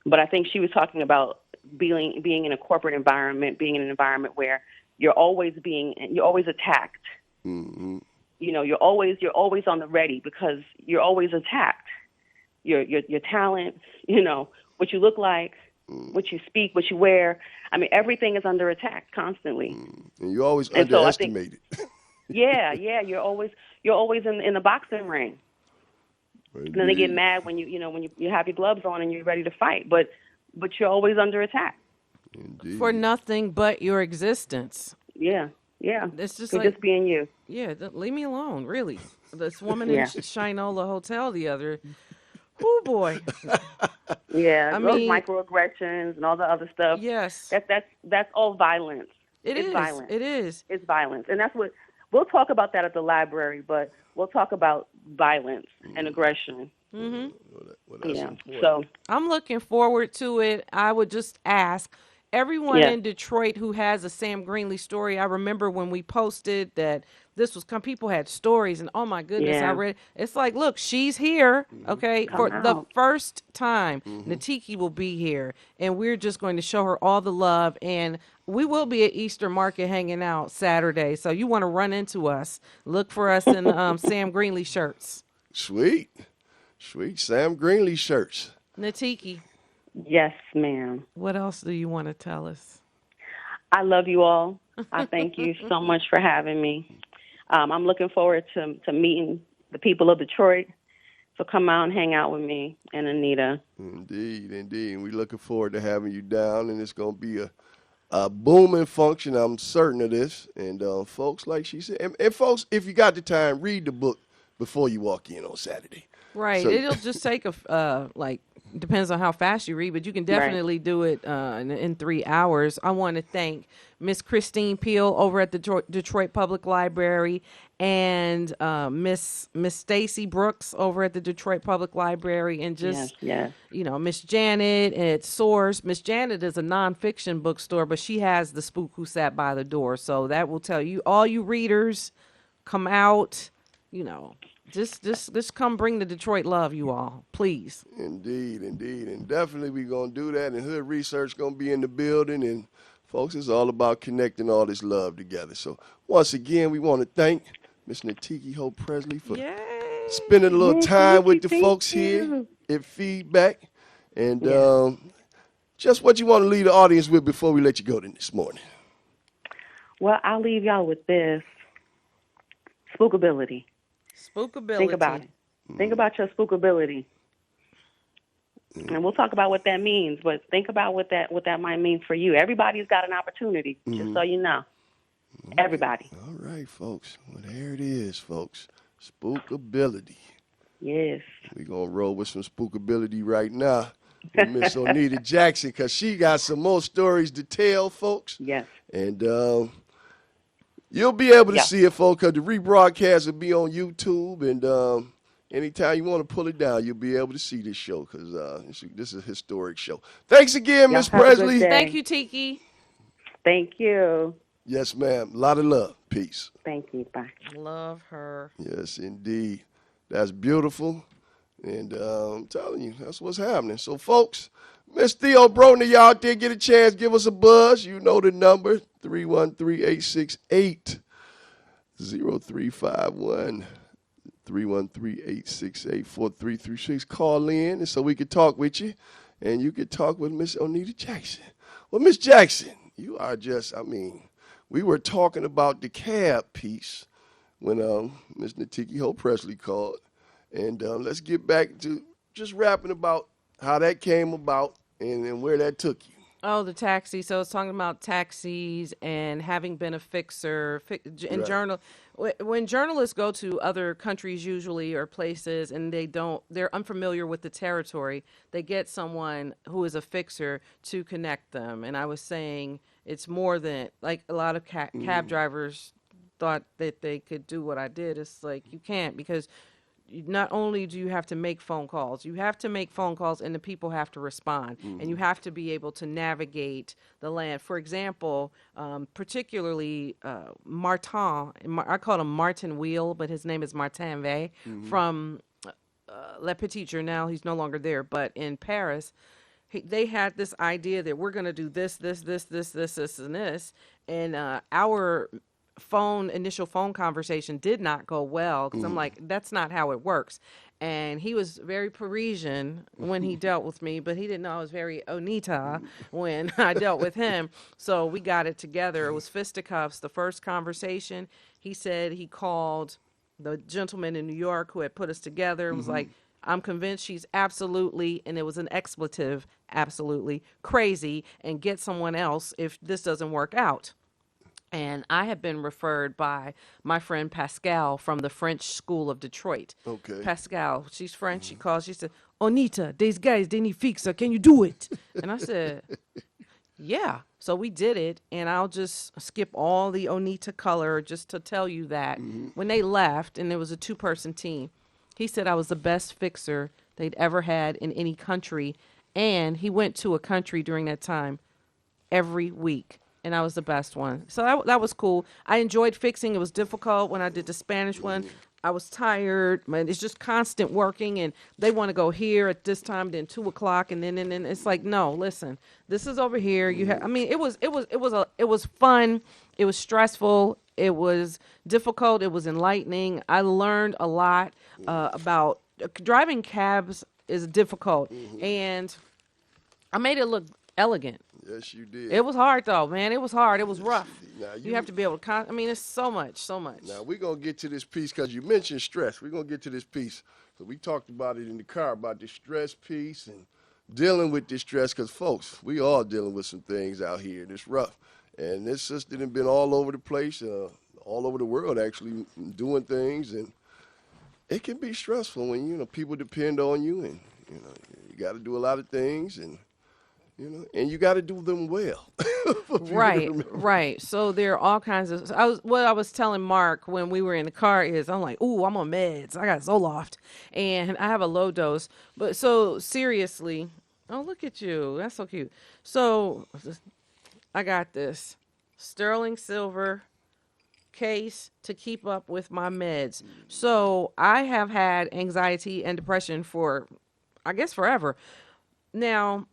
But I think she was talking about being in a corporate environment, being in an environment where you're always attacked. Mm-hmm. You're always on the ready because you're always attacked. Your talent, what you look like, what you speak, what you wear. I mean, everything is under attack constantly. And you're always underestimated. Yeah, you're always in the boxing ring. And then they get mad when you have your gloves on and you're ready to fight, but you're always under attack. Indeed. For nothing but your existence. Yeah. It's just you're like just being you. Yeah, leave me alone, really. This woman in Shinola Hotel the other. Oh boy. Yeah, those microaggressions and all the other stuff. Yes. That's all violence. It's violence. It is. It's violence. And that's what we'll talk about that at the library, but we'll talk about violence and aggression. Mm-hmm. So I'm looking forward to it. I would just ask everyone in Detroit who has a Sam Greenlee story. I remember when we posted that this was people had stories, and oh my goodness, I read. It's like, look, she's here, okay, for the first time. Natiki will be here, and we're just going to show her all the love. And we will be at Easter Market hanging out Saturday, so you want to run into us, look for us in Sam Greenlee shirts. Sweet Sam Greenlee shirts. Natiki. Yes, ma'am. What else do you want to tell us? I love you all. I thank you so much for having me. I'm looking forward to meeting the people of Detroit. So come out and hang out with me and Anita. Indeed. And we're looking forward to having you down, and it's going to be a booming function. I'm certain of this. And folks, like she said, and folks, if you got the time, read the book before you walk in on Saturday. Right. So, it'll just take depends on how fast you read, but you can definitely do it in 3 hours. I want to thank Miss Christine Peel over at the Detroit Public Library and Miss Stacy Brooks over at the Detroit Public Library, and just Miss Janet at Source. Miss Janet is a nonfiction bookstore, but she has The Spook Who Sat by the Door, so that will tell you, all you readers, come out, Just come bring the Detroit love, you all, please. Indeed. And definitely we're going to do that. And Hood Research going to be in the building. And, folks, it's all about connecting all this love together. So, once again, we want to thank Miss Natiki Hope Presley for spending a little time with the folks here at Feedback. And just what you want to leave the audience with before we let you go this morning. Well, I'll leave y'all with this. Spookability. Think about it. Think about your spookability. And we'll talk about what that means, but think about what that might mean for you. Everybody's got an opportunity, just so you know. Everybody. All right, folks. Well, there it is, folks. Spookability. Yes. We're going to roll with some spookability right now with Miss Onita Jackson, because she got some more stories to tell, folks. Yes. And you'll be able to see it, folks, because the rebroadcast will be on YouTube. And anytime you want to pull it down, you'll be able to see this show, because this is a historic show. Thanks again, Miss Presley. Thank you, Tiki. Thank you. Yes, ma'am. A lot of love. Peace. Thank you. Bye. Love her. Yes, indeed. That's beautiful. And I'm telling you, that's what's happening. So, folks, Miss Theo Broden, y'all out there, get a chance, give us a buzz. You know the number, 313-868-0351. 313-868-4336. Call in and so we can talk with you. And you can talk with Miss Onita Jackson. Well, Miss Jackson, you are just, we were talking about the cab piece when Miss Natiki Hope Presley called. And let's get back to just rapping about how that came about and where that took you. Oh, the taxi. So it's talking about taxis and having been a fixer in journal. When journalists go to other countries usually or places and they're unfamiliar with the territory, they get someone who is a fixer to connect them. And I was saying it's more than, like, a lot of cab drivers thought that they could do what I did. It's like, you can't, because not only do you have to make phone calls, you have to make phone calls and the people have to respond. And you have to be able to navigate the land. For example, particularly Martin, I call him Martin Wheel, but his name is Martin Vey from Le Petit Journal. He's no longer there, but in Paris, they had this idea that we're going to do this, and this. And our initial phone conversation did not go well because I'm like, that's not how it works. And he was very Parisian when he dealt with me, but he didn't know I was very Onita when I dealt with him. So we got it together. It was fisticuffs. The first conversation, he said he called the gentleman in New York who had put us together and was like, I'm convinced she's absolutely, and it was an expletive, absolutely crazy, and get someone else if this doesn't work out. And I have been referred by my friend Pascal from the French School of Detroit. Okay. Pascal, she's French. She calls. She said, Onita, these guys, they need fixer. Can you do it? And I said, yeah. So we did it. And I'll just skip all the Onita color just to tell you that when they left, and it was a 2-person team, he said I was the best fixer they'd ever had in any country. And he went to a country during that time every week. And I was the best one. So that was cool. I enjoyed fixing. It was difficult when I did the Spanish one. I was tired. Man, it's just constant working, and they want to go here at this time, then 2:00, and then it's like, no, listen, this is over here. You have. I mean, it was fun. It was stressful. It was difficult. It was enlightening. I learned a lot about driving cabs is difficult, and I made it look elegant. Yes, you did. It was hard, though, man. It was hard. It was rough. Now, you have to be able to, it's so much. Now, we're going to get to this piece because you mentioned stress. We're going to get to this piece. So we talked about it in the car, about the stress piece and dealing with this stress because, folks, we all dealing with some things out here. It's rough. And this sister has been all over the place, all over the world, actually, doing things. And it can be stressful when, people depend on you and, you got to do a lot of things and you got to do them well. Right. So there are all kinds of. What I was telling Mark when we were in the car is I'm like, ooh, I'm on meds. I got Zoloft, and I have a low dose. But so seriously, oh look at you, that's so cute. So I got this sterling silver case to keep up with my meds. So I have had anxiety and depression for, I guess, forever now.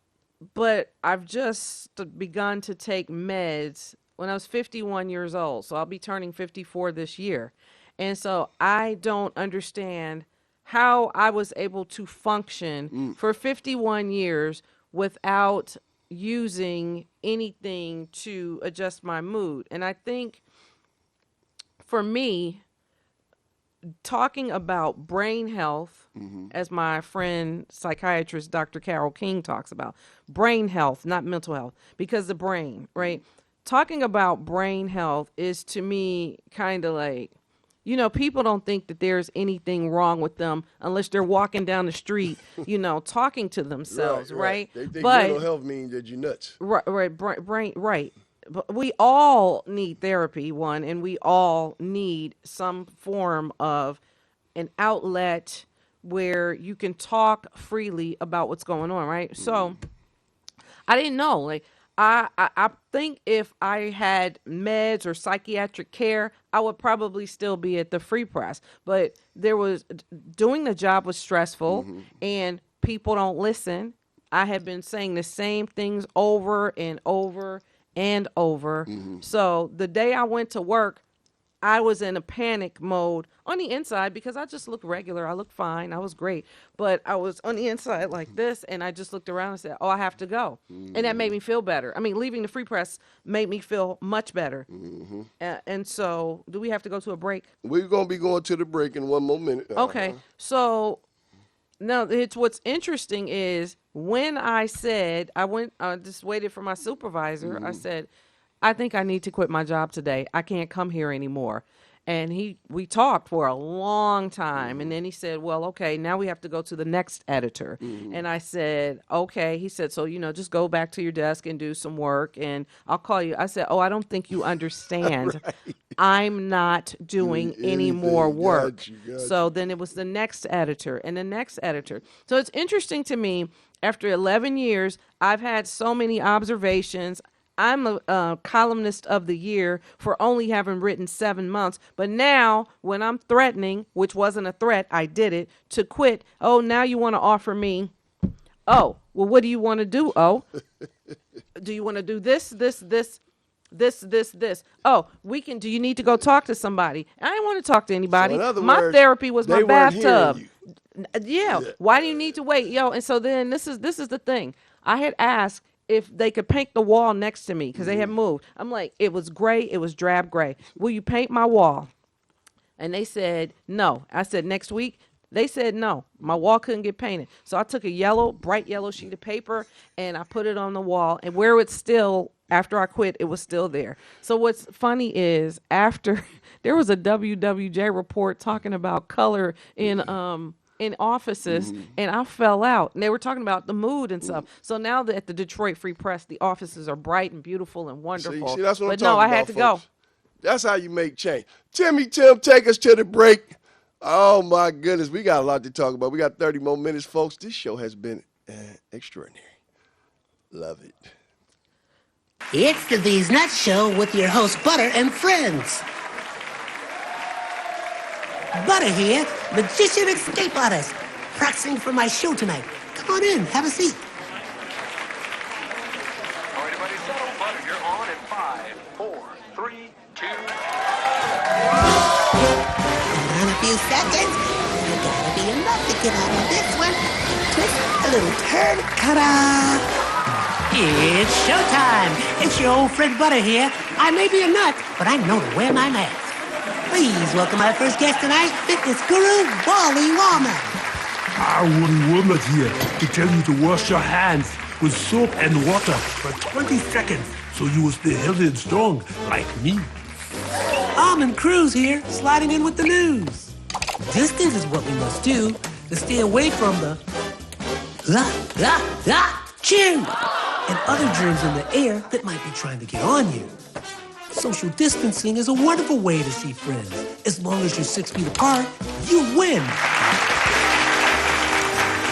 But I've just begun to take meds when I was 51 years old. So I'll be turning 54 this year. And so I don't understand how I was able to function for 51 years without using anything to adjust my mood. And I think for me, talking about brain health, as my friend psychiatrist Dr. Carol King talks about, brain health, not mental health, because the brain, right? Talking about brain health is to me kind of like, people don't think that there's anything wrong with them unless they're walking down the street, talking to themselves, right? They think mental health means that you're nuts. Right, brain, right. But we all need therapy, and we all need some form of an outlet where you can talk freely about what's going on, right? So I didn't know, I think if I had meds or psychiatric care, I would probably still be at the Free Press. But doing the job was stressful, and people don't listen. I have been saying the same things over and over and over. So the day I went to work, I was in a panic mode on the inside because I just looked regular. I looked fine. I was great. But I was on the inside like this, and I just looked around and said, oh, I have to go. And that made me feel better. I mean, leaving the Free Press made me feel much better. And so, do we have to go to a break? We're going to be going to the break in one more minute. Okay. So, now, what's interesting is when I said, I just waited for my supervisor. I said, I think I need to quit my job today. I can't come here anymore. And we talked for a long time. And then he said, well, okay, now we have to go to the next editor. And I said, okay. He said, so, just go back to your desk and do some work and I'll call you. I said, oh, I don't think you understand. Right. I'm not doing any more work. Got you. So then it was the next editor and the next editor. So it's interesting to me, after 11 years, I've had so many observations. I'm a columnist of the year for only having written 7 months. But now when I'm threatening, which wasn't a threat, I did it, to quit. Oh, now you want to offer me. Oh, well, what do you want to do? Oh, do you want to do this? Oh, do you need to go talk to somebody? I didn't want to talk to anybody. So in other words, therapy was my bathtub. Yeah. Why do you need to wait? And so then this is the thing. I had asked if they could paint the wall next to me because they had moved. I'm like, it was gray. It was drab gray. Will you paint my wall? And they said, no. I said, next week? They said, no. My wall couldn't get painted. So I took a bright yellow sheet of paper, and I put it on the wall. And where it's still, after I quit, it was still there. So what's funny is there was a WWJ report talking about color in offices, and I fell out. And they were talking about the mood and stuff. So now that at the Detroit Free Press, the offices are bright and beautiful and wonderful. See, that's what I'm talking about, I had to go. That's how you make change. Tim, take us to the break. Oh, my goodness. We got a lot to talk about. We got 30 more minutes, folks. This show has been extraordinary. Love it. It's the These Nuts Show with your host, Butter and friends. Butter here, magician escape artist, practicing for my show tonight. Come on in, have a seat. All right, everybody, settle. Butter, you're on in 5, 4, 3, 2. In a few seconds, there gotta be enough to get out of this one. Twist a little turn, ta-da! It's showtime. It's your old friend Butter here. I may be a nut, but I know to wear my mask. Please welcome our first guest tonight, fitness guru, Wally Wallman. Wally Wallman here to tell you to wash your hands with soap and water for 20 seconds so you will stay healthy and strong like me. Almond Cruz here, sliding in with the news. Distance is what we must do to stay away from the chew and other germs in the air that might be trying to get on you. Social distancing is a wonderful way to see friends. As long as you're 6 feet apart, you win.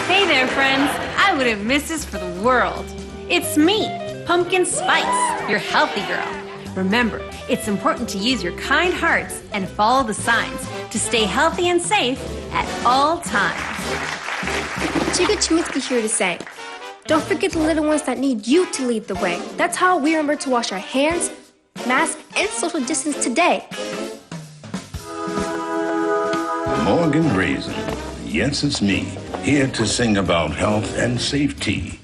Hey there, friends. I wouldn't miss this for the world. It's me, Pumpkin Spice, your healthy girl. Remember, it's important to use your kind hearts and follow the signs to stay healthy and safe at all times. Chica Chiminsky here to say, don't forget the little ones that need you to lead the way. That's how we remember to wash our hands, mask, and social distance today. Morgan Raisin. Yes, it's me, here to sing about health and safety.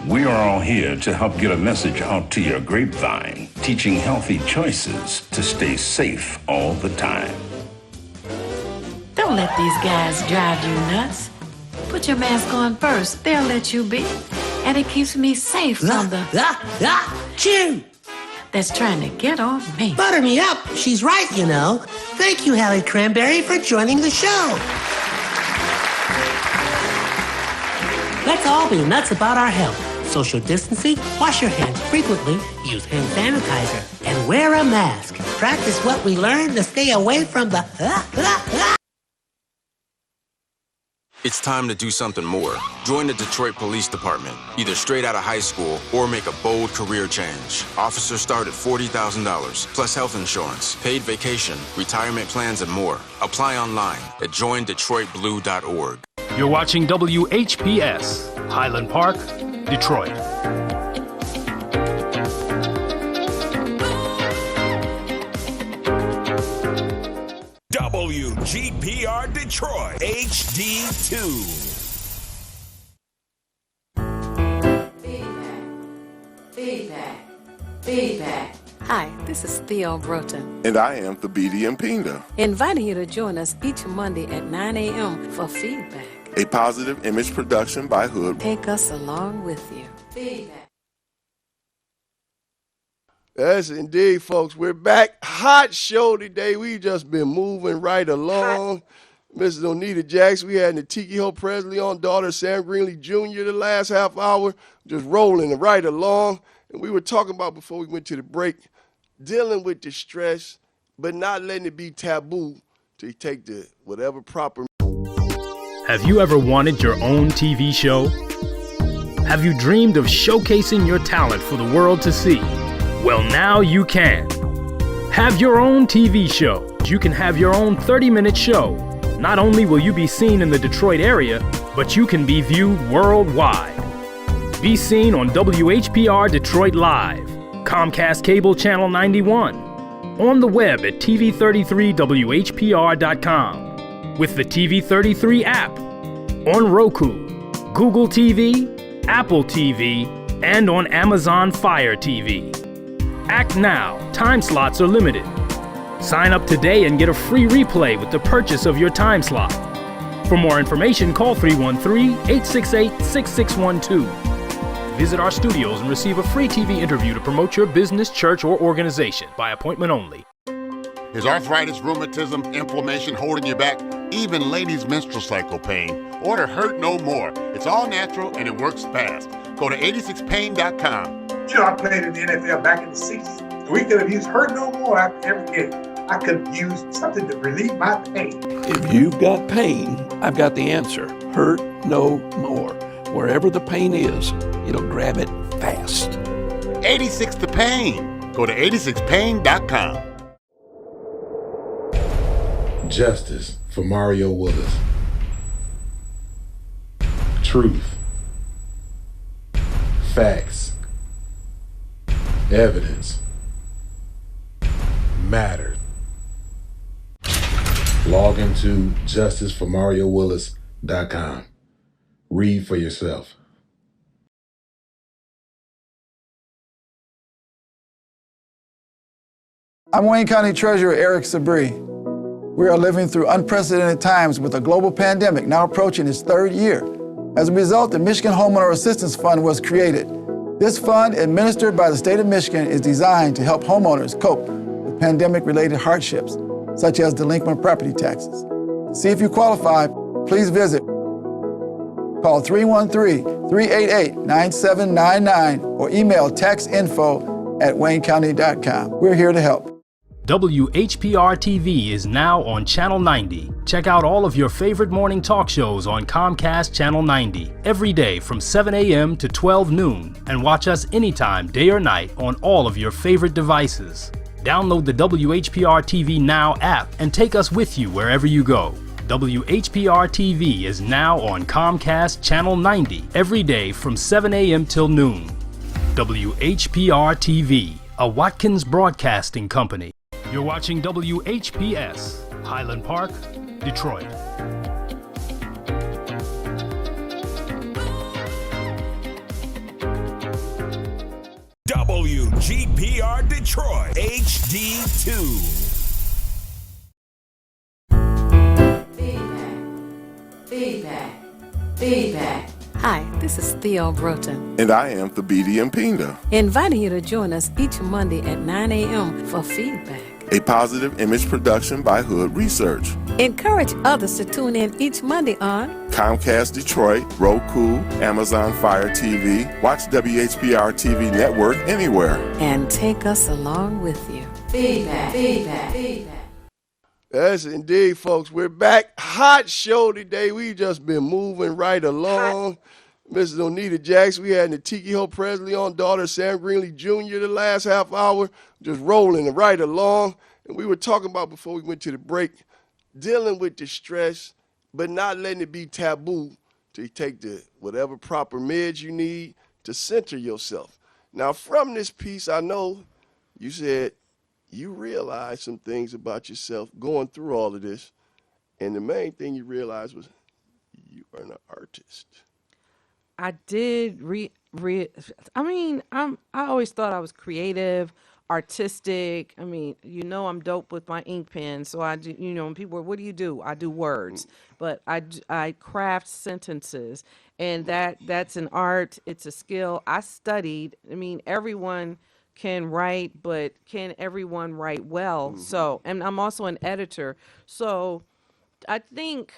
We are all here to help get a message out to your grapevine, teaching healthy choices to stay safe all the time. Don't let these guys drive you nuts. Put your mask on first. They'll let you be. And it keeps me safe from the chew that's trying to get on me. Butter me up. She's right, you know. Thank you, Hallie Cranberry, for joining the show. Let's all be nuts about our health. Social distancing, wash your hands frequently, use hand sanitizer, and wear a mask. Practice what we learned to stay away from the It's time to do something more. Join the Detroit Police Department, either straight out of high school or make a bold career change. Officers start at $40,000, plus health insurance, paid vacation, retirement plans, and more. Apply online at joindetroitblue.org. You're watching WHPS, Highland Park, Detroit. WGPR Detroit HD2. Feedback. Hi, this is Theo Broughton. And I am the BD Pinda. Inviting you to join us each Monday at 9 a.m. for Feedback. A positive image production by Hood. Take us along with you. Feedback. Yes, indeed, folks. We're back. Hot show today. We've just been moving right along. Mrs. Onita Jackson, we had Natiki Hope Presley on, daughter Sam Greenlee Jr. the last half hour, just rolling right along. And we were talking about, before we went to the break, dealing with the stress, but not letting it be taboo to take the whatever proper. Have you ever wanted your own TV show? Have you dreamed of showcasing your talent for the world to see? Well, now you can. Have your own TV show. You can have your own 30-minute show. Not only will you be seen in the Detroit area, but you can be viewed worldwide. Be seen on WHPR Detroit Live, Comcast Cable Channel 91, on the web at TV33WHPR.com, with the TV33 app, on Roku, Google TV, Apple TV, and on Amazon Fire TV. Act now. Time slots are limited. Sign up today and get a free replay with the purchase of your time slot. For more information, call 313-868-6612. Visit our studios and receive a free TV interview to promote your business, church, or organization by appointment only. Is arthritis, rheumatism, inflammation holding you back? Even ladies' menstrual cycle pain? Order Hurt No More. It's all natural and it works fast. Go to 86pain.com. You know, I played in the NFL back in the 60s. We could have used Hurt No More after every game. I could have used something to relieve my pain. If you've got pain, I've got the answer. Hurt No More. Wherever the pain is, it'll grab it fast. 86 to Pain. Go to 86pain.com. Justice for Mario Willis. Truth. Facts. Evidence. Matter. Log into justiceformariowillis.com. Read for yourself. I'm Wayne County Treasurer Eric Sabri. We are living through unprecedented times with a global pandemic now approaching its third year. As a result, the Michigan Homeowner Assistance Fund was created. This fund, administered by the state of Michigan, is designed to help homeowners cope with pandemic-related hardships, such as delinquent property taxes. To see if you qualify, please visit. Call 313-388-9799 or email taxinfo@waynecounty.com. We're here to help. WHPR TV is now on Channel 90. Check out all of your favorite morning talk shows on Comcast Channel 90 every day from 7 a.m. to 12 noon, and watch us anytime, day or night, on all of your favorite devices. Download the WHPR TV Now app and take us with you wherever you go. WHPR TV is now on Comcast Channel 90 every day from 7 a.m. till noon. WHPR TV, a Watkins Broadcasting Company. You're watching WHPS, Highland Park, Detroit. WGPR Detroit HD2. Feedback. Hi, this is Theo Broughton. And I am the BD Pinda. Inviting you to join us each Monday at 9 a.m. for Feedback. A positive image production by Hood Research. Encourage others to tune in each Monday on Comcast Detroit, Roku, Amazon Fire TV. Watch WHPR TV Network anywhere. And take us along with you. Feedback. Yes, indeed, folks. We're back. Hot show today. We just been moving right along. Mrs. Onita Jackson, we had Natiki Hope Presley on, daughter Sam Greenlee Jr. the last half hour, just rolling right along. And we were talking about, before we went to the break, dealing with the stress, but not letting it be taboo to take the whatever proper meds you need to center yourself. Now, from this piece, I know you said you realized some things about yourself going through all of this, and the main thing you realized was you are an artist. I did I always thought I was creative, artistic. I mean, I'm dope with my ink pen. So I do, when people are, what do you do? I do words, but I craft sentences, and that's an art. It's a skill. I studied. I mean, everyone can write, but can everyone write well? So, and I'm also an editor. So I think,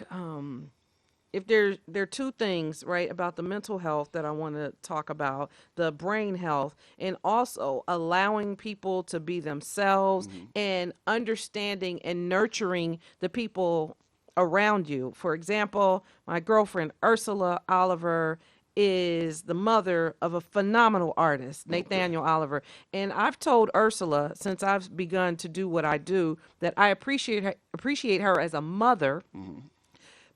if there are two things, right, about the mental health that I want to talk about, the brain health, and also allowing people to be themselves and understanding and nurturing the people around you. For example, my girlfriend, Ursula Oliver, is the mother of a phenomenal artist, Nathaniel Oliver. And I've told Ursula, since I've begun to do what I do, that I appreciate her as a mother,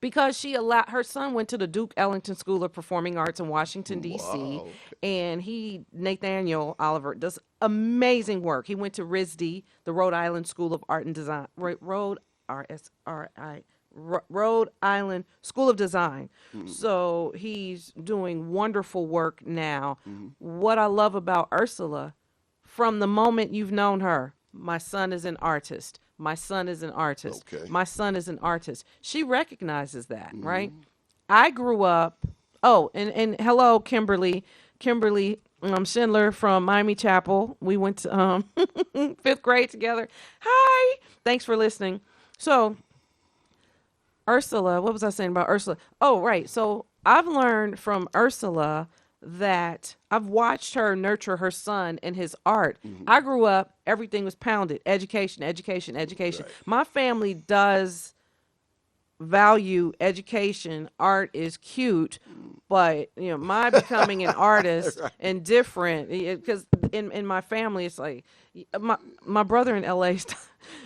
because she allowed, her son went to the Duke Ellington School of Performing Arts in Washington, D.C., and Nathaniel Oliver, does amazing work. He went to RISD, the Rhode Island School of Art and Design, Rhode Island School of Design. So he's doing wonderful work now. What I love about Ursula, from the moment you've known her, my son is an artist. My son is an artist. Okay. My son is an artist. She recognizes that, right? I grew up, and hello, Kimberly Schindler from Miami Chapel. We went to 5th grade together. Hi. Thanks for listening. So, Ursula, what was I saying about Ursula? Oh, right. So I've learned from Ursula that I've watched her nurture her son and his art. I grew up, everything was pounded. Education. Right. My family does value education. Art is cute, but my becoming an artist and different, because in my family, it's like my brother in LA,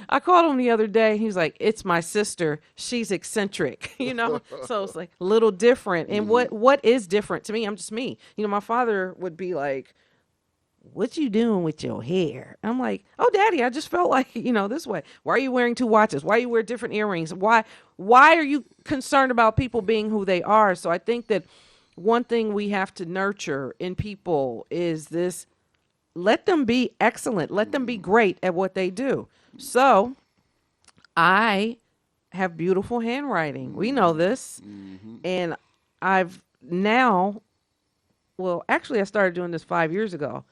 I called him the other day. He's like, it's my sister. She's eccentric, So it's like a little different. And what is different to me? I'm just me. My father would be like, what you doing with your hair? I'm like, oh, Daddy, I just felt like, this way. Why are you wearing 2 watches? Why you wear different earrings? Why are you concerned about people being who they are? So I think that one thing we have to nurture in people is this: let them be excellent. Let them be great at what they do. So I have beautiful handwriting. We know this. And I've now, well, actually I started doing this 5 years ago.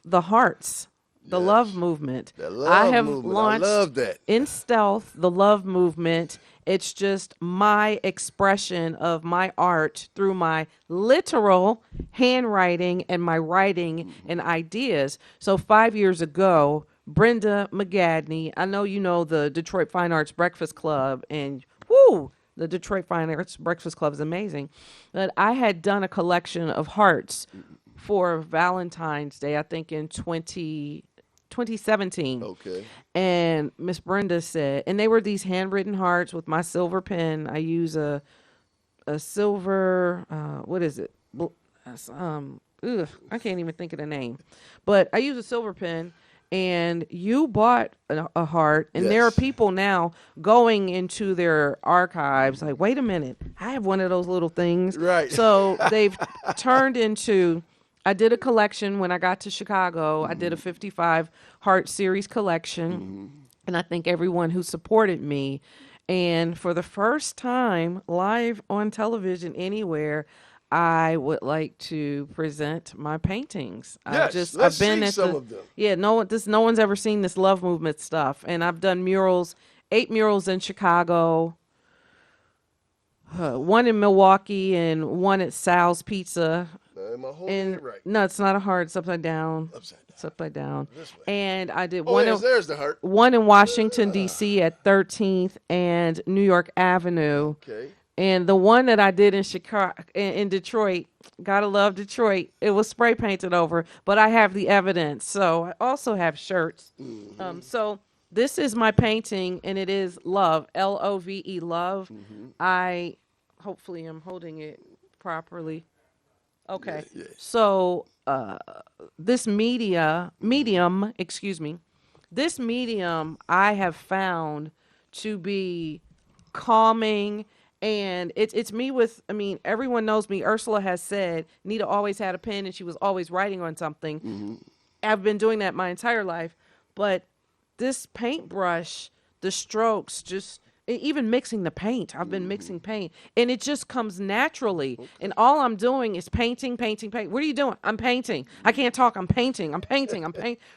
The hearts, the love movement. I have launched, I love that. in stealth, the love movement. It's just my expression of my art through my literal handwriting and my writing and ideas. So 5 years ago, Brenda McGadney, I know you know the Detroit Fine Arts Breakfast Club, and the Detroit Fine Arts Breakfast Club is amazing. But I had done a collection of hearts for Valentine's Day, I think in 2017. Okay. And Miss Brenda said, and they were these handwritten hearts with my silver pen. I use a silver, what is it? I can't even think of the name. But I use a silver pen. And you bought a heart, and there are people now going into their archives like, wait a minute, I have one of those little things. Right. So they've turned into, I did a collection when I got to Chicago. I did a 55 heart series collection, and I thank everyone who supported me. And for the first time live on television anywhere, I would like to present my paintings. Yes, let's see some of them. Yeah, no one's ever seen this love movement stuff, and I've done murals, 8 murals in Chicago, 1 in Milwaukee, and 1 at Sal's Pizza. am I holding it right? No, it's not a heart. It's upside down. It's upside down. This way. And I did there's the heart. one in Washington, D.C. at 13th and New York Avenue. Okay. And the one that I did in Chicago, in Detroit, gotta love Detroit. It was spray painted over, but I have the evidence. So I also have shirts. So this is my painting, and it is Love, Love, love. Hopefully I'm holding it properly. Okay. Yeah. So this medium I have found to be calming. And it's me with, everyone knows me. Ursula has said Nita always had a pen and she was always writing on something. I've been doing that my entire life. But this paintbrush, the strokes, even mixing the paint. I've been mixing paint. And it just comes naturally. And all I'm doing is painting. What are you doing? I'm painting. I can't talk. I'm painting.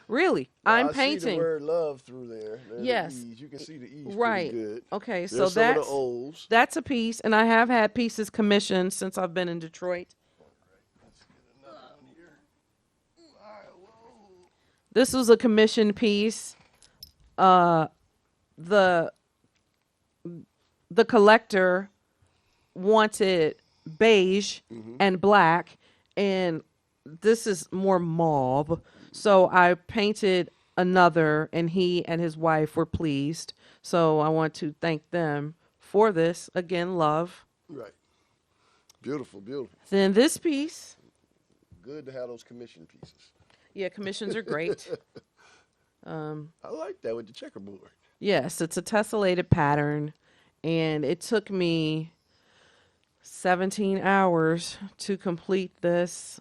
Really, I'm painting. I see the word love through there. There's yes. the E's. You can see the E's right. pretty good. Okay, There's so some of the O's. That's a piece. And I have had pieces commissioned since I've been in Detroit. This was a commissioned piece. The collector wanted beige and black, and this is more mauve. So I painted another, and he and his wife were pleased. So I want to thank them for this. Again, love. Right. Beautiful, beautiful. Then this piece. Good to have those commission pieces. Yeah, commissions are great. I like that with the checkerboard. Yes, it's a tessellated pattern, and it took me 17 hours to complete this.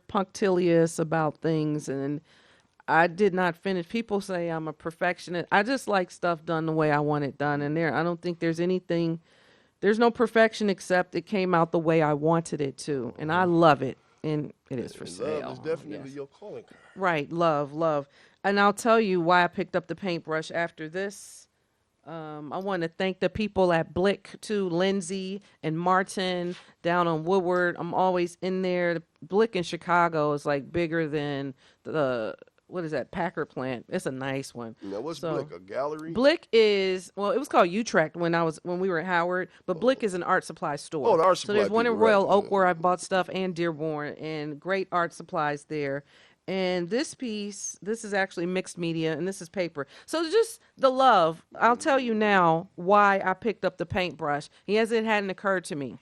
Punctilious about things, and I did not finish. People say I'm a perfectionist. I just like stuff done the way I want it done, and I don't think there's no perfection except it came out the way I wanted it to, and I love it. And it is for sale. Love is definitely your calling card. Right, love. And I'll tell you why I picked up the paintbrush after this. I want to thank the people at Blick, too, Lindsay and Martin down on Woodward. I'm always in there. Blick in Chicago is like bigger than what is that, Packer plant. It's a nice one. Now, what's Blick, a gallery? Blick is, it was called Utrecht when we were at Howard, but Blick is an art supply store. Oh, the art supply. So there's one in Royal Oak where I bought stuff, and Dearborn, and great art supplies there. And this piece, this is actually mixed media, and this is paper. So just the love. I'll tell you now why I picked up the paintbrush. It hadn't occurred to me.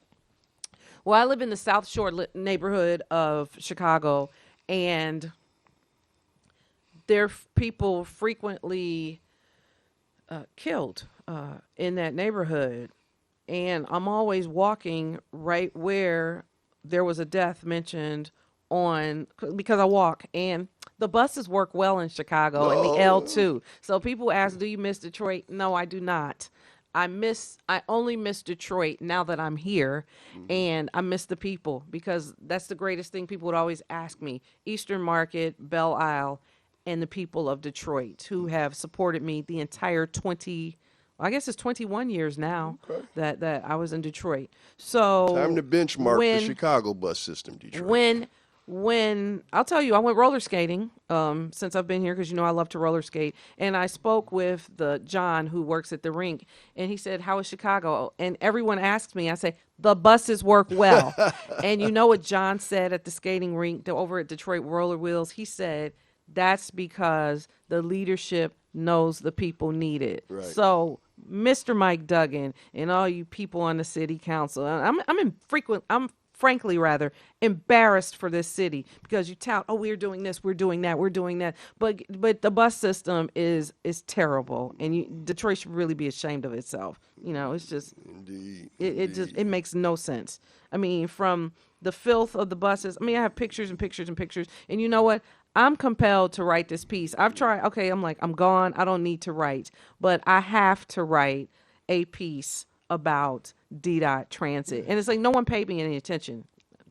Well, I live in the South Shore neighborhood of Chicago, and there are people frequently killed in that neighborhood. And I'm always walking right where there was a death mentioned because I walk. And the buses work well in Chicago and the L2. So people ask, do you miss Detroit? No, I do not. I only miss Detroit now that I'm here, and I miss the people, because that's the greatest thing people would always ask me. Eastern Market, Belle Isle, and the people of Detroit who have supported me the entire 21 years now that I was in Detroit. So time to benchmark the Chicago bus system, Detroit. When I'll tell you, I went roller skating since I've been here, because I love to roller skate. And I spoke with John, who works at the rink, and he said, "How is Chicago?" And everyone asks me, I say, "The buses work well." And you know what John said at the skating rink over at Detroit Roller Wheels? He said, "That's because the leadership knows the people need it." Right. So, Mr. Mike Duggan and all you people on the city council, I'm frankly rather embarrassed for this city, because you tout, we're doing this, we're doing that, but the bus system is terrible, and Detroit should really be ashamed of itself. It's just Indeed. It makes no sense. From the filth of the buses. I have pictures and pictures and pictures, and you know what? I'm compelled to write this piece. I've tried. Okay, I'm gone. I don't need to write, but I have to write a piece about DDOT transit. And it's like no one paid me any attention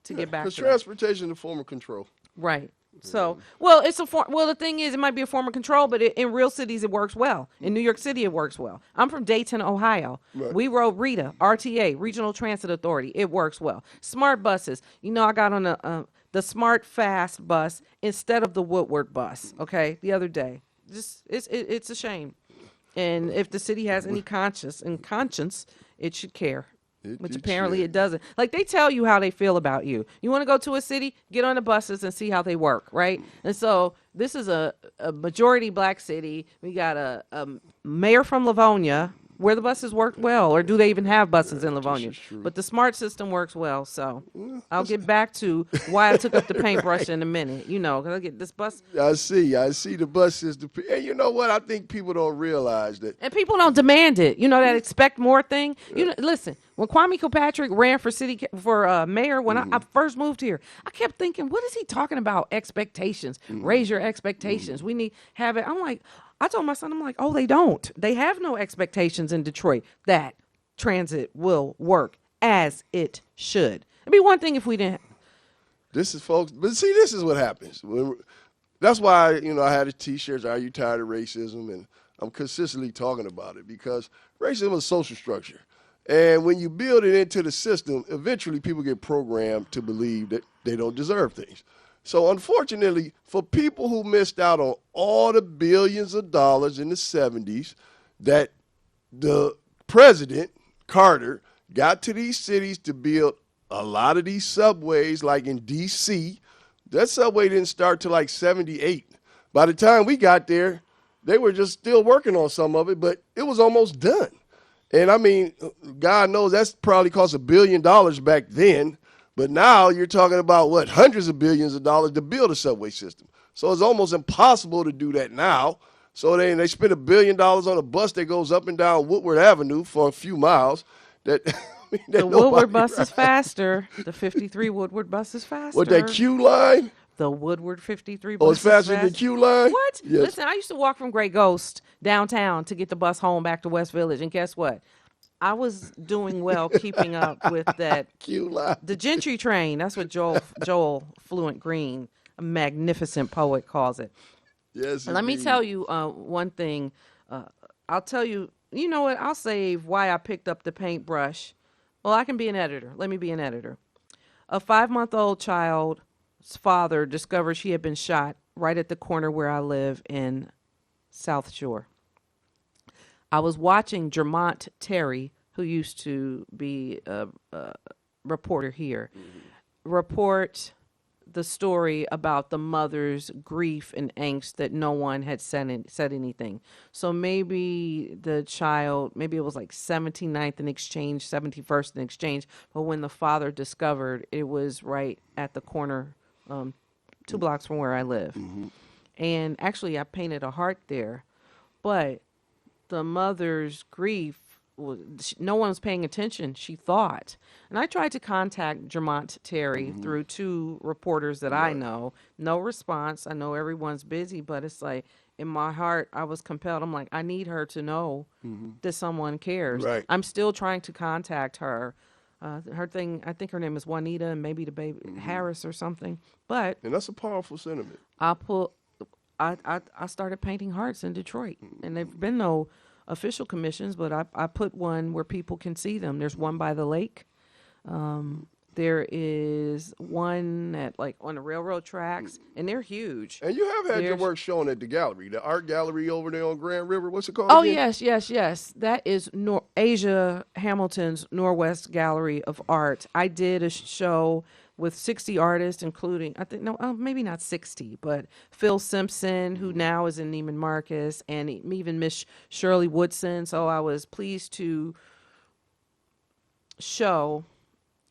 to get back to transportation is a form of control. Right. So, well, the thing is, it might be a form of control, but in real cities, it works well. In New York City, it works well. I'm from Dayton, Ohio. Right. We rode RITA, RTA, Regional Transit Authority. It works well. Smart buses. I got on the Smart Fast bus instead of the Woodward bus. Okay, the other day. It's a shame. And if the city has any conscience, it should care. Which apparently it doesn't. Like, they tell you how they feel about you. You want to go to a city, get on the buses and see how they work, right? And so this is a majority black city. We got a mayor from Livonia, where the buses work well, or do they even have buses in Livonia? But the smart system works well. So I'll get back to why I took up the paintbrush in a minute. Because I get this bus. I see the bus system. And you know what? I think people don't realize that. And people don't demand it. That expect more thing. Listen, when Kwame Kilpatrick ran for mayor, when I first moved here, I kept thinking, what is he talking about? Expectations. Raise your expectations. We need have it. I told my son, I'm like, oh, they don't. They have no expectations in Detroit that transit will work as it should. It'd be one thing if we didn't. This is what happens. That's why, I had a T-shirt, Are You Tired of Racism? And I'm consistently talking about it because racism is a social structure. And when you build it into the system, eventually people get programmed to believe that they don't deserve things. So unfortunately, for people who missed out on all the billions of dollars in the 70s that the president, Carter, got to these cities to build a lot of these subways, like in D.C., that subway didn't start till like 78. By the time we got there, they were just still working on some of it, but it was almost done. And I mean, God knows that's probably cost $1 billion back then. But now you're talking about, hundreds of billions of dollars to build a subway system. So it's almost impossible to do that now. So they spend $1 billion on a bus that goes up and down Woodward Avenue for a few miles. The Woodward bus is faster. The 53 Woodward bus is faster. What, that Q line? The Woodward 53 bus Oh, it's faster than the Q line? What? Yes. Listen, I used to walk from Grey Ghost downtown to get the bus home back to West Village. And guess what? I was doing well keeping up with that. The Gentry train. That's what Joel Fluent Green, a magnificent poet, calls it. Yes. And let me tell you one thing. I'll tell you, you know what? I'll save why I picked up the paintbrush. Well, I can be an editor. Let me be an editor. A 5-month-old child's father discovered she had been shot right at the corner where I live in South Shore. I was watching Jermont Terry, who used to be a reporter here, report the story about the mother's grief and angst that no one had said anything. So maybe the child, maybe it was like 79th in exchange, 71st in exchange, but when the father discovered, it was right at the corner, 2 blocks from where I live. And actually, I painted a heart there, but the mother's grief, no one was paying attention, she thought. And I tried to contact Jermont Terry through 2 reporters that I know. No response. I know everyone's busy, but it's like, in my heart, I was compelled. I'm like, I need her to know that someone cares. Right. I'm still trying to contact her. Her thing, I think her name is Juanita, and maybe the baby Harris or something. And that's a powerful sentiment. I started painting hearts in Detroit, and there've been no official commissions, but I put one where people can see them. There's one by the lake. There is one at on the railroad tracks, and they're huge. And you have had your work shown at the gallery, the art gallery over there on Grand River. What's it called? Oh, again? yes. That is Asia Hamilton's Norwest Gallery of Art. I did a show with 60 artists, including, maybe not 60, but Phil Simpson, who now is in Neiman Marcus, and even Miss Shirley Woodson. So I was pleased to show,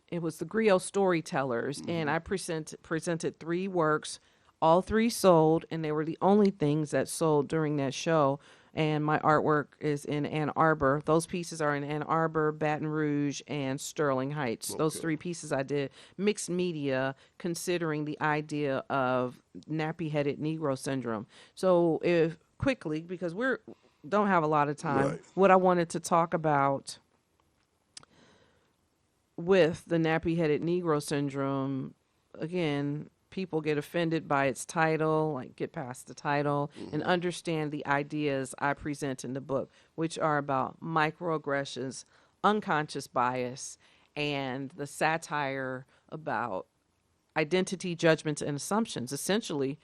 it was the Griot Storytellers, and I presented 3 works. All 3 sold, and they were the only things that sold during that show. And my artwork is in Ann Arbor. Those pieces are in Ann Arbor, Baton Rouge, and Sterling Heights. Okay. Those 3 pieces I did mixed media, considering the idea of nappy-headed Negro syndrome. So quickly, because we don't have a lot of time, what I wanted to talk about with the nappy-headed Negro syndrome, again, people get offended by its title, like get past the title, and understand the ideas I present in the book, which are about microaggressions, unconscious bias, and the satire about identity, judgments, and assumptions. Essentially,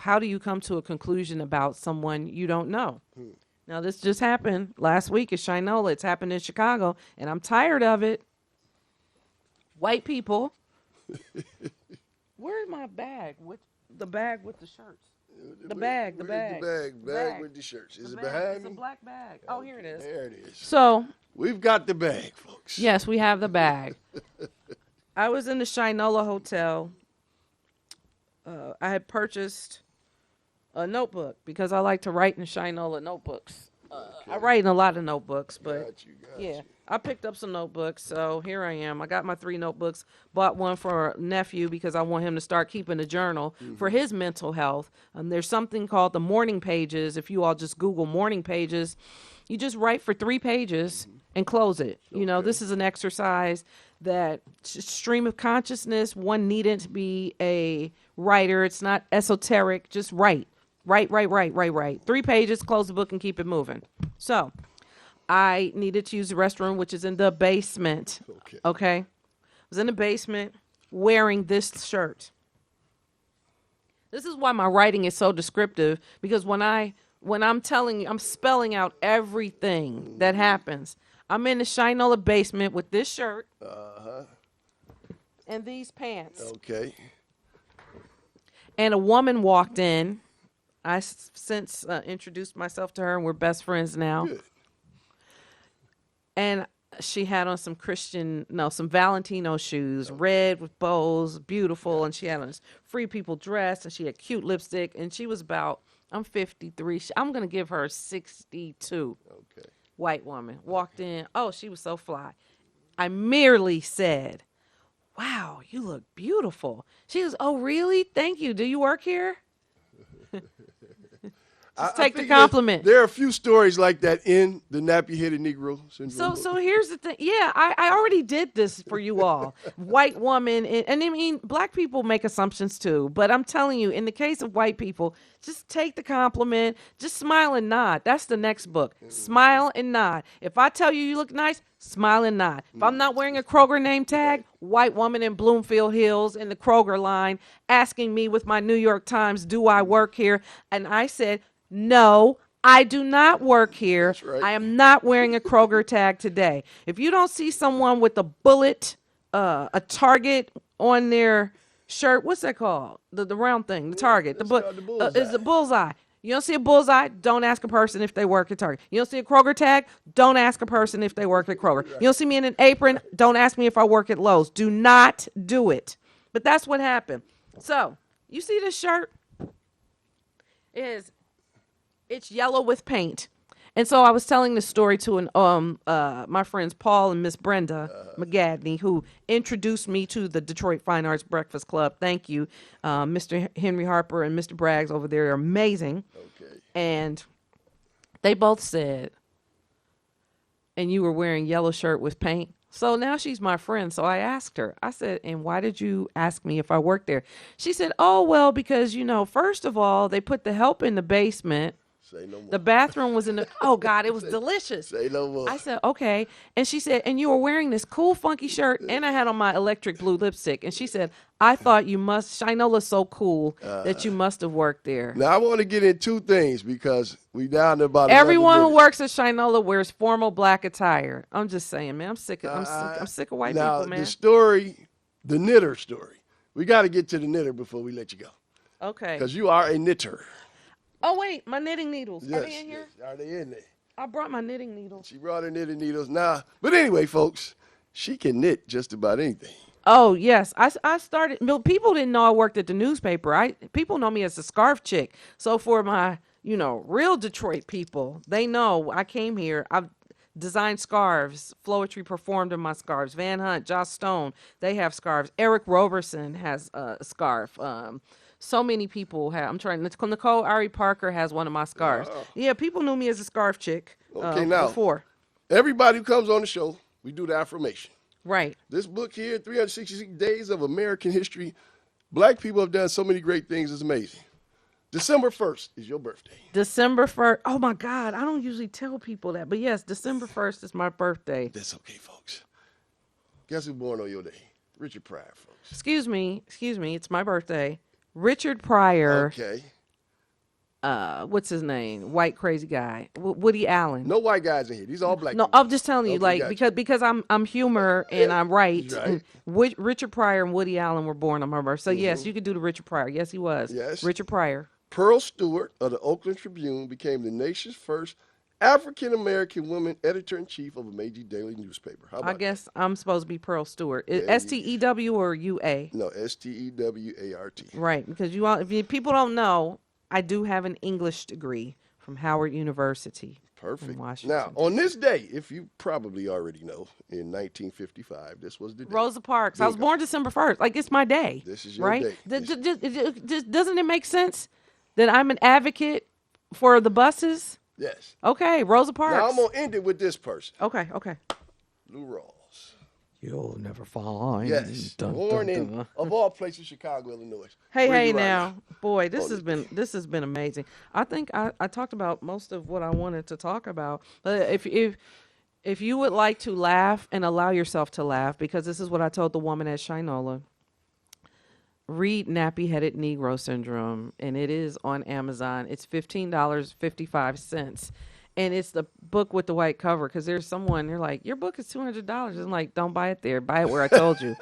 how do you come to a conclusion about someone you don't know? Now, this just happened last week at Shinola. It's happened in Chicago, and I'm tired of it. White people. Where's my bag? With the bag with the shirts? The bag with the shirts. Is it behind me? It's a black bag. Oh, here it is. There it is. So we've got the bag, folks. Yes, we have the bag. I was in the Shinola Hotel. I had purchased a notebook because I like to write in Shinola notebooks. I write in a lot of notebooks, but I picked up some notebooks, so here I am. I got my 3 notebooks, bought one for a nephew because I want him to start keeping a journal for his mental health. There's something called the morning pages. If you all just Google morning pages, you just write for 3 pages and close it. You know, this is an exercise that stream of consciousness. One needn't be a writer. It's not esoteric. Just write. Write. 3 pages, close the book, and keep it moving. So I needed to use the restroom, which is in the basement. Okay. I was in the basement wearing this shirt. This is why my writing is so descriptive, because when I'm telling you, I'm spelling out everything that happens. I'm in the Shinola basement with this shirt and these pants. Okay. And a woman walked in. I since introduced myself to her, and we're best friends now. Good. And she had on some Valentino shoes, red with bows, beautiful. And she had on this Free People dress, and she had cute lipstick. And she was I'm 53. I'm going to give her 62. Okay. White woman walked in. Oh, she was so fly. I merely said, "Wow, you look beautiful." She goes, "Oh, really? Thank you. Do you work here?" Just take the compliment. There are a few stories like that in the nappy-headed Negro syndrome. So here's the thing. Yeah, I already did this for you all. White woman, and I mean, black people make assumptions too. But I'm telling you, in the case of white people, just take the compliment. Just smile and nod. That's the next book. Smile and nod. If I tell you look nice, smile and nod. If I'm not wearing a Kroger name tag, white woman in Bloomfield Hills in the Kroger line asking me with my New York Times, do I work here? And I said, no, I do not work here. That's right. I am not wearing a Kroger tag today. If you don't see someone with a bullet, a target on their shirt, what's that called? The round thing, the target. It's a bullseye. You don't see a bullseye, don't ask a person if they work at Target. You don't see a Kroger tag, don't ask a person if they work at Kroger. You don't see me in an apron, don't ask me if I work at Lowe's. Do not do it. But that's what happened. So, you see this shirt? It's yellow with paint. And so I was telling this story to my friends Paul and Miss Brenda McGadney, who introduced me to the Detroit Fine Arts Breakfast Club. Thank you. Mr. Henry Harper and Mr. Braggs over there are amazing. Okay. And they both said, and you were wearing yellow shirt with paint. So now she's my friend. So I asked her, I said, and why did you ask me if I worked there? She said, oh, well, because, first of all, they put the help in the basement. Say no more. The bathroom was in the, oh God, it was delicious. Say no more. I said, okay. And she said, and you were wearing this cool, funky shirt, and I had on my electric blue lipstick. And she said, I thought Shinola's so cool that you must have worked there. Now, I want to get in 2 things because we down to about everyone who works at Shinola wears formal black attire. I'm just saying, man, I'm sick of white people, man. Now, the story, the knitter story. We got to get to the knitter before we let you go. Okay. Because you are a knitter. Oh, wait, my knitting needles. Yes, are they in here? Yes. Are they in there? I brought my knitting needles. She brought her knitting needles. Now, but anyway, folks, she can knit just about anything. Oh, yes. I started, people didn't know I worked at the newspaper. People know me as a scarf chick. So for my, real Detroit people, they know I came here. I've designed scarves. Floetry performed in my scarves. Van Hunt, Joss Stone, they have scarves. Eric Roberson has a scarf. So many people have. Nicole Ari Parker has one of my scarves. Yeah, people knew me as a scarf chick before. Everybody who comes on the show, we do the affirmation. Right. This book here, 366 Days of American History, Black people have done so many great things. It's amazing. December 1st is your birthday. December 1st. Oh, my God. I don't usually tell people that. But, yes, December 1st is my birthday. That's okay, folks. Guess who's born on your day? Richard Pryor, folks. Excuse me. It's my birthday. Richard Pryor. Okay. What's his name? White crazy guy. Woody Allen. No white guys in here. These are all black No, people. I'm just telling you, Okay, like, gotcha. because I'm humor and I'm right. Right. And Richard Pryor and Woody Allen were born on my birthday. So, yes, you could do the Richard Pryor. Yes, he was. Yes. Richard Pryor. Pearl Stewart of the Oakland Tribune became the nation's first African-American woman editor-in-chief of a major daily newspaper. How about I guess I'm supposed to be Pearl Stewart. Yeah, STEW or UA? No, STEWART. Right, because people don't know, I do have an English degree from Howard University. Perfect. In Washington. Now, on this day, if you probably already know, in 1955, this was the day. Rosa Parks. I was born December 1st. Like, it's my day. This is your right? day. Doesn't it make sense that I'm an advocate for the buses? Yes. Okay, Rosa Parks. Now, I'm going to end it with this person. Okay. Lou Rawls. You'll never find. Yes. Born in, of all places, Chicago, Illinois. Hey, Where hey, you right now, boy, this Oh, has been amazing. I think I talked about most of what I wanted to talk about. If you would like to laugh and allow yourself to laugh, because this is what I told the woman at Shinola. Read Nappy Headed Negro Syndrome, and it is on Amazon. It's $15.55. And it's the book with the white cover, because there's someone, they're like, your book is $200. I'm like, don't buy it there. Buy it where I told you.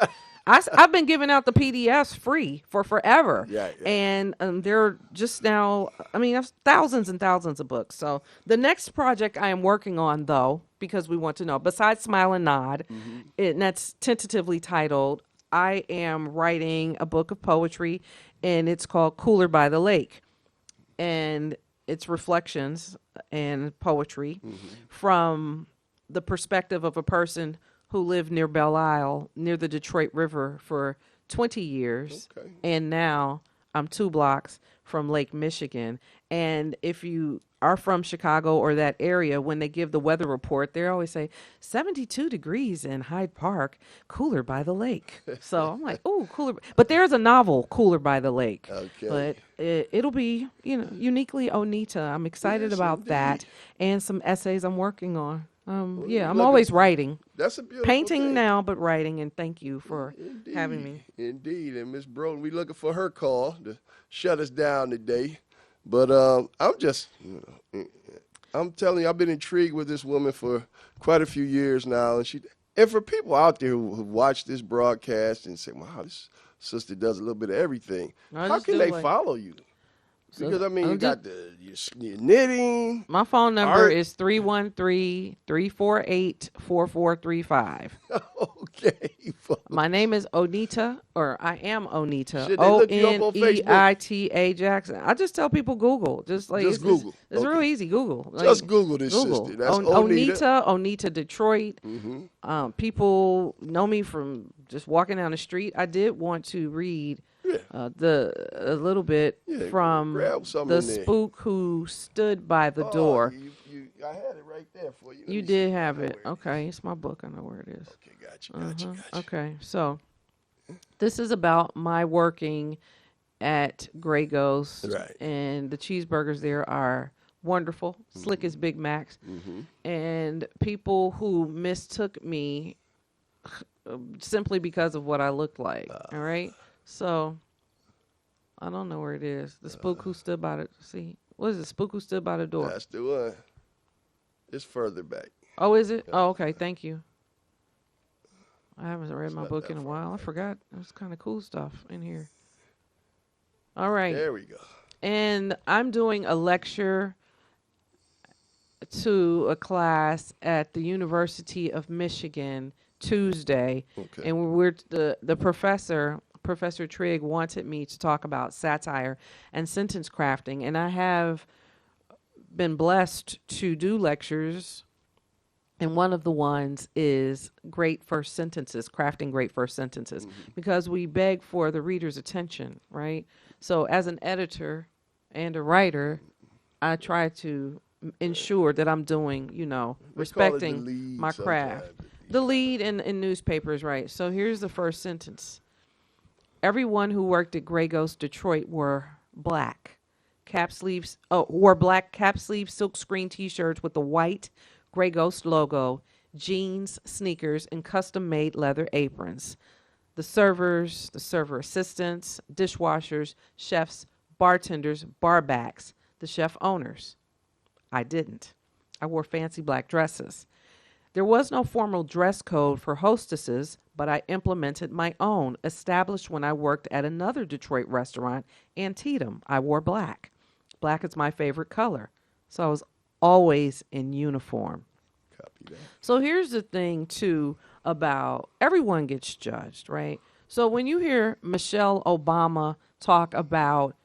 I've been giving out the PDFs free for forever. Yeah. And they're just now, I've thousands and thousands of books. So the next project I am working on, though, because we want to know, besides Smile and Nod, and that's tentatively titled, I am writing a book of poetry, and it's called Cooler by the Lake. And it's reflections and poetry from the perspective of a person who lived near Belle Isle, near the Detroit River for 20 years. Okay. And now I'm 2 blocks from Lake Michigan. And if you are from Chicago or that area, when they give the weather report, they always say 72 degrees in Hyde Park, cooler by the lake. So I'm like, oh, cooler. But there's a novel, Cooler by the Lake. Okay. But it'll be, uniquely Onita. I'm excited about that, and some essays I'm working on. I'm always writing. That's a beautiful Painting thing. now, but writing, and thank you for having me. Indeed. And Miss Broden, we looking for her call to shut us down today. But I'm just, I'm telling you, I've been intrigued with this woman for quite a few years now. And for people out there who watch this broadcast and say, wow, this sister does a little bit of everything, how can they follow you? Because, you got your knitting. My phone number is 313-348-4435. Okay. My name is Onita, or I am Onita. Should they look you up on Facebook? Oneita Jackson. I just tell people Google. Just Google. It's real easy. Google. Just Google this sister. That's Onita Detroit. People know me from just walking down the street. I did want to read a little bit from the spook who stood by the door. I had it right there for you. You did have it. Okay, it's my book. I know where it is. Okay, gotcha. Okay, so this is about my working at Grey Ghost, and the cheeseburgers there are wonderful, slick as Big Macs, and people who mistook me simply because of what I looked like. All right, so I don't know where it is. The spook who stood by the what is it? Spook who stood by the door. That's the one. It's further back. Oh, is it? Oh, okay. Thank you. I haven't read my book in a while. I forgot. There's kind of cool stuff in here. All right. There we go. And I'm doing a lecture to a class at the University of Michigan Tuesday. Okay. And the professor, Professor Trigg, wanted me to talk about satire and sentence crafting. And I have been blessed to do lectures, and one of the ones is great first sentences, crafting great first sentences, because we beg for the reader's attention, right? So as an editor and a writer, I try to ensure that I'm doing, respecting my craft. The lead in newspapers, right? So here's the first sentence. everyone who worked at Grey Ghost Detroit wore black wore black cap sleeve silkscreen T-shirts with the white Grey Ghost logo, jeans, sneakers, and custom-made leather aprons. The servers, the server assistants, dishwashers, chefs, bartenders, barbacks, the chef owners. I didn't. I wore fancy black dresses. There was no formal dress code for hostesses, but I implemented my own, established when I worked at another Detroit restaurant, Antietam. I wore black. Black is my favorite color, so I was always in uniform. Copy that. So here's the thing, too, about everyone gets judged, right? So when you hear Michelle Obama talk about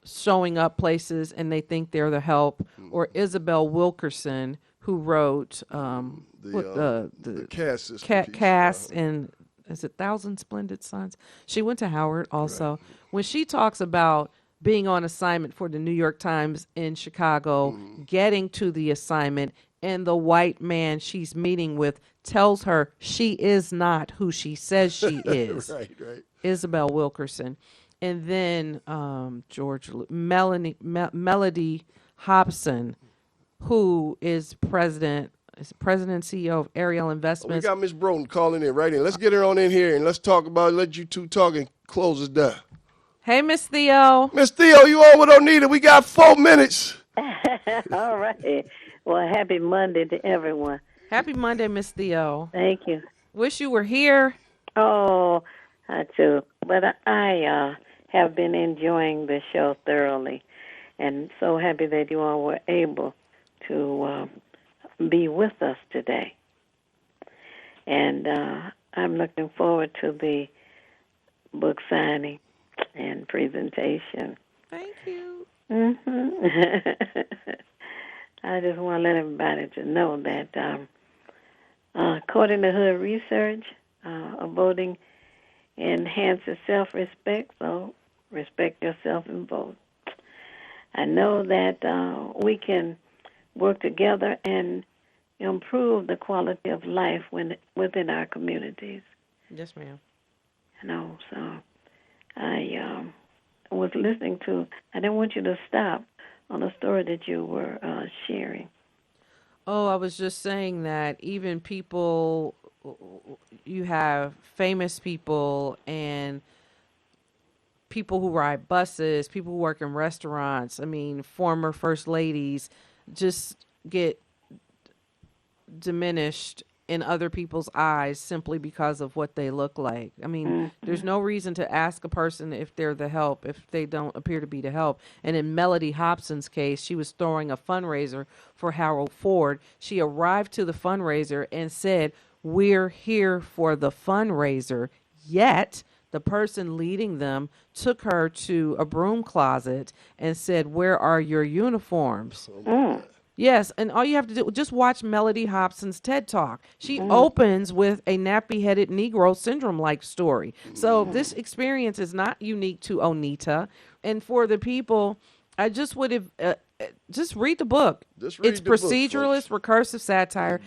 showing up places and they think they're the help, or Isabel Wilkerson, who wrote the Caste system Cast and is it Thousand Splendid Suns? She went to Howard also. Right. When she talks about being on assignment for the New York Times in Chicago, getting to the assignment, and the white man she's meeting with tells her she is not who she says she is. Right. Isabel Wilkerson. And then Melody Hobson, who is president and CEO of Ariel Investments. We got Miss Broughton calling in right in. Let's get her on in here and let's talk about it. Let you two talk and close us down. Hey, Miss Theo. Miss Theo, you on with Onita? We got 4 minutes. All right. Well, happy Monday to everyone. Happy Monday, Miss Theo. Thank you. Wish you were here. Oh, I too. But I have been enjoying the show thoroughly, and so happy that you all were able to be with us today. And I'm looking forward to the book signing and presentation. Thank you. I just want to let everybody to know that according to Hood Research, voting enhances self-respect, so respect yourself and vote. I know that we can work together and improve the quality of life within our communities. Yes, ma'am. So I was listening to, I didn't want you to stop on a story that you were sharing. Oh, I was just saying that even people, you have famous people and people who ride buses, people who work in restaurants, former first ladies just get diminished in other people's eyes simply because of what they look like. There's no reason to ask a person if they're the help if they don't appear to be the help. And in Melody Hobson's case, she was throwing a fundraiser for Harold Ford. She arrived to the fundraiser and said, "We're here for the fundraiser." Yet the person leading them took her to a broom closet and said, "Where are your uniforms?" Yes, and all you have to do, just watch Melody Hobson's TED Talk. She opens with a nappy-headed Negro syndrome-like story. So this experience is not unique to Onita. And for the people, I just would have, just read the book. It's proceduralist, recursive satire.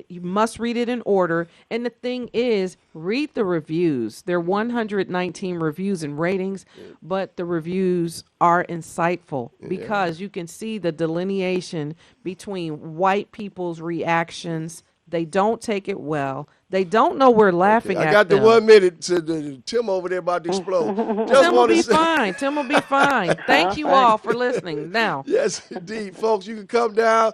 You must read it in order. And the thing is, read the reviews. There are 119 reviews and ratings, but the reviews are insightful because you can see the delineation between white people's reactions. They don't take it well. They don't know we're laughing at them. I got the 1 minute to Tim over there about to explode. Tim will be fine. Tim will be fine. Thank you all for listening. Now. Yes, indeed. Folks, you can come down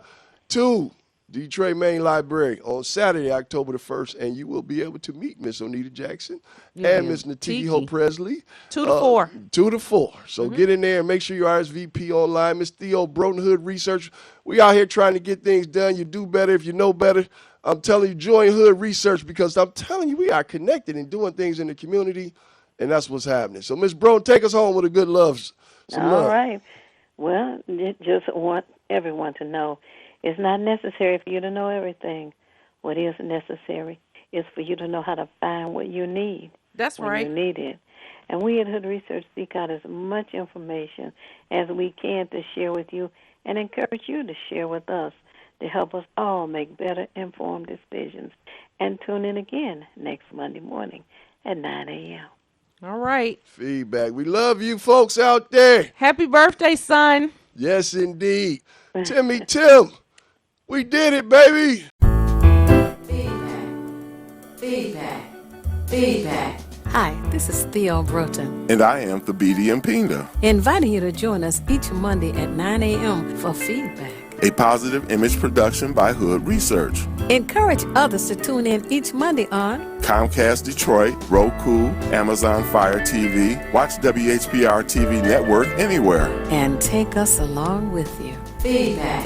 to Detroit Main Library on Saturday, October the 1st, and you will be able to meet Miss Onita Jackson and Miss Natiki Hope Presley. 2 to 4. 2 to 4. So get in there and make sure you RSVP online. Miss Theo, Broughton Hood Research. We out here trying to get things done. You do better if you know better. I'm telling you, join Hood Research because I'm telling you, we are connected and doing things in the community, and that's what's happening. So, Miss Broughton, take us home with a good love. All right. Well, just want everyone to know it's not necessary for you to know everything. What is necessary is for you to know how to find what you need. That's when right. You need it. And we at Hood Research seek out as much information as we can to share with you and encourage you to share with us to help us all make better informed decisions. And tune in again next Monday morning at 9 a.m. All right. Feedback. We love you folks out there. Happy birthday, son. Yes, indeed. Timmy Tim, we did it, baby. Feedback. Hi, this is Theo Broughton. And I am Thabiti Mpinga. Inviting you to join us each Monday at 9 a.m. for Feedback. A positive image production by Hood Research. Encourage others to tune in each Monday on Comcast Detroit, Roku, Amazon Fire TV, watch WHPR TV Network anywhere. And take us along with you. Feedback.